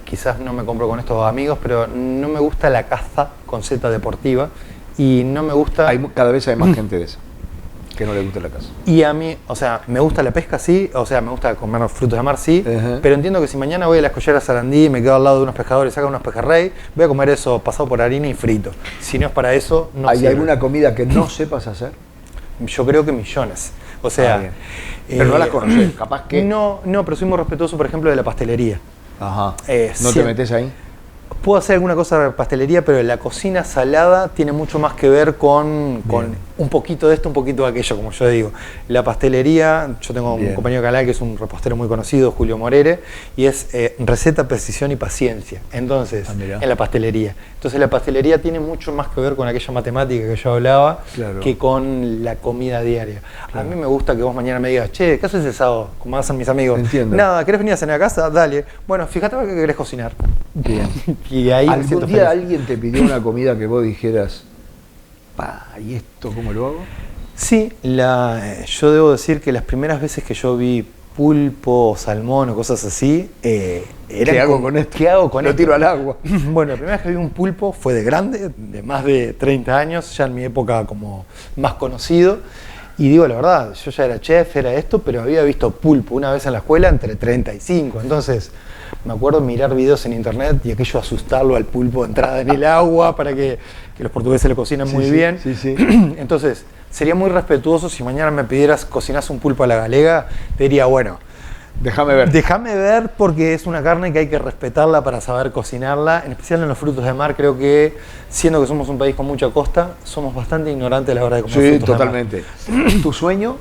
quizás no me compro con estos amigos, pero no me gusta la caza con Z deportiva y no me gusta... Cada vez hay más gente de esa, que no le gusta la caza. Y a mí, o sea, me gusta la pesca, sí, o sea, me gusta comer frutos de mar, sí, pero entiendo que si mañana voy a la escollera Sarandí y me quedo al lado de unos pescadores y sacan unos pejerrey, voy a comer eso pasado por harina y frito. Si no es para eso, no ¿Hay sirve. alguna comida que no sepas hacer? Yo creo que millones. O sea... pero no las conoces, capaz que... No, pero soy muy respetuoso, por ejemplo, de la pastelería. Ajá. ¿No te metes ahí? Puedo hacer alguna cosa de pastelería, pero la cocina salada tiene mucho más que ver con un poquito de esto, un poquito de aquello, como yo digo. La pastelería, yo tengo un compañero de canal que es un repostero muy conocido, Julio Morere, y es receta, precisión y paciencia. Entonces, en la pastelería. Entonces la pastelería tiene mucho más que ver con aquella matemática que yo hablaba, que con la comida diaria. A mí me gusta que vos mañana me digas, che, ¿qué haces el sábado? Como hacen mis amigos. Entiendo. Nada, ¿querés venir a cenar a casa? Dale. Bueno, fíjate qué querés cocinar. Bien. Y ahí ¿Algún día alguien te pidió una comida que vos dijeras, ¿y esto cómo lo hago? Sí, yo debo decir que las primeras veces que yo vi pulpo, salmón o cosas así, ¿qué hago con esto? ¿Qué hago con esto? Lo tiro al agua. Bueno, la primera vez que vi un pulpo fue de grande, de más de 30 años, ya en mi época como más conocido. Y digo la verdad, yo ya era chef, era esto, pero había visto pulpo una vez en la escuela entre 35. Entonces, me acuerdo mirar videos en internet y aquello asustarlo al pulpo de entrada en el agua para que los portugueses lo cocinan muy bien. Entonces, sería muy respetuoso si mañana me pidieras cocinas un pulpo a la galega, te diría, bueno, déjame ver. Déjame ver, porque es una carne que hay que respetarla para saber cocinarla, en especial en los frutos de mar. Creo que, siendo que somos un país con mucha costa, somos bastante ignorantes a la hora de comer frutos totalmente. de mar. ¿Tu sueño?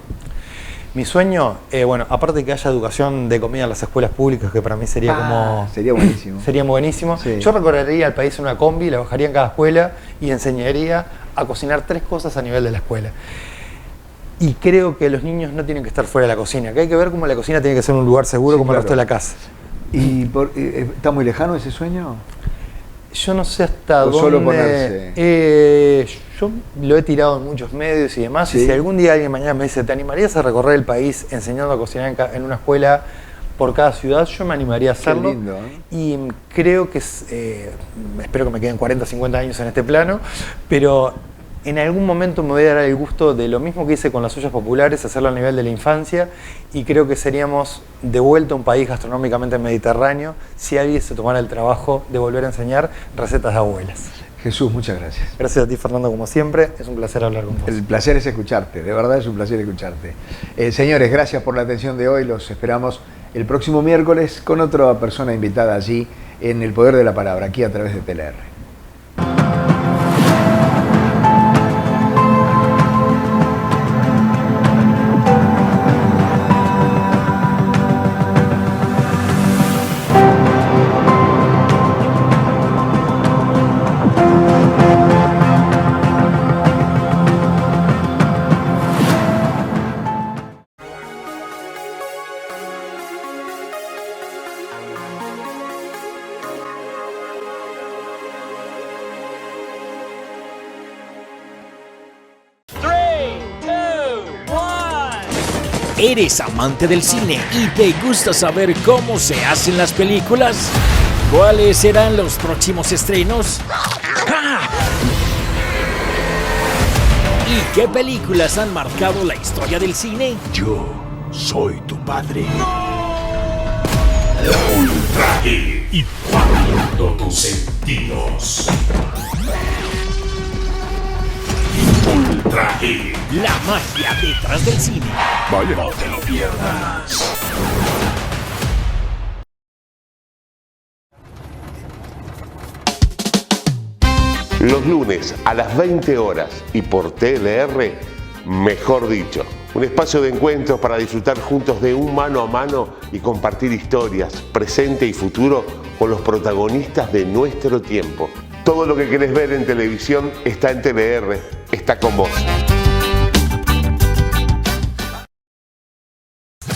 Mi sueño, bueno, aparte de que haya educación de comida en las escuelas públicas, que para mí sería sería buenísimo. Sería buenísimo. Sí. Yo recorrería el país en una combi, la bajaría en cada escuela y enseñaría a cocinar 3 cosas a nivel de la escuela. Y creo que los niños no tienen que estar fuera de la cocina, que hay que ver cómo la cocina tiene que ser un lugar seguro como el resto de la casa. ¿Y está muy lejano ese sueño? Yo no sé hasta dónde... Solo ponerse... yo lo he tirado en muchos medios y demás, y si algún día alguien mañana me dice, ¿te animarías a recorrer el país enseñando a cocinar en una escuela por cada ciudad? Yo me animaría a hacerlo. Qué lindo, y creo que espero que me queden 40, 50 años en este plano, pero en algún momento me voy a dar el gusto de lo mismo que hice con las ollas populares, hacerlo a nivel de la infancia, y creo que seríamos de vuelta un país gastronómicamente mediterráneo si alguien se tomara el trabajo de volver a enseñar recetas de abuelas. Jesús, muchas gracias. Gracias a ti, Fernando, como siempre. Es un placer hablar con vos. El placer es escucharte, de verdad es un placer escucharte. Señores, gracias por la atención de hoy. Los esperamos el próximo miércoles con otra persona invitada allí en El Poder de la Palabra, aquí a través de TLR. ¿Eres amante del cine y te gusta saber cómo se hacen las películas? ¿Cuáles serán los próximos estrenos? ¿Y qué películas han marcado la historia del cine? Yo soy tu padre. Ultra Hit y todos tus sentidos. Ultra Hit. La magia detrás del cine. Vaya, no te lo pierdas. Los lunes a las 20 horas y por TLR, Mejor Dicho. Un espacio de encuentros para disfrutar juntos de un mano a mano y compartir historias, presente y futuro, con los protagonistas de nuestro tiempo. Todo lo que querés ver en televisión está en TLR, está con vos.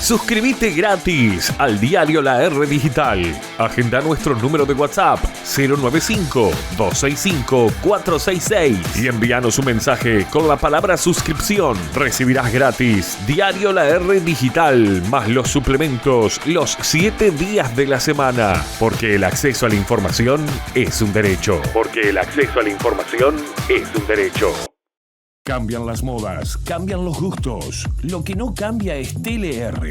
Suscríbete gratis al diario La R Digital. Agenda nuestro número de WhatsApp 095-265-466 y envíanos un mensaje con la palabra suscripción. Recibirás gratis diario La R Digital más los suplementos los 7 días de la semana. Porque el acceso a la información es un derecho. Porque el acceso a la información es un derecho. Cambian las modas, cambian los gustos. Lo que no cambia es TLR,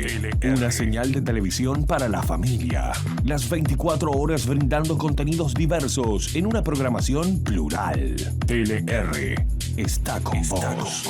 una señal de televisión para la familia. Las 24 horas brindando contenidos diversos en una programación plural. TLR está con vos.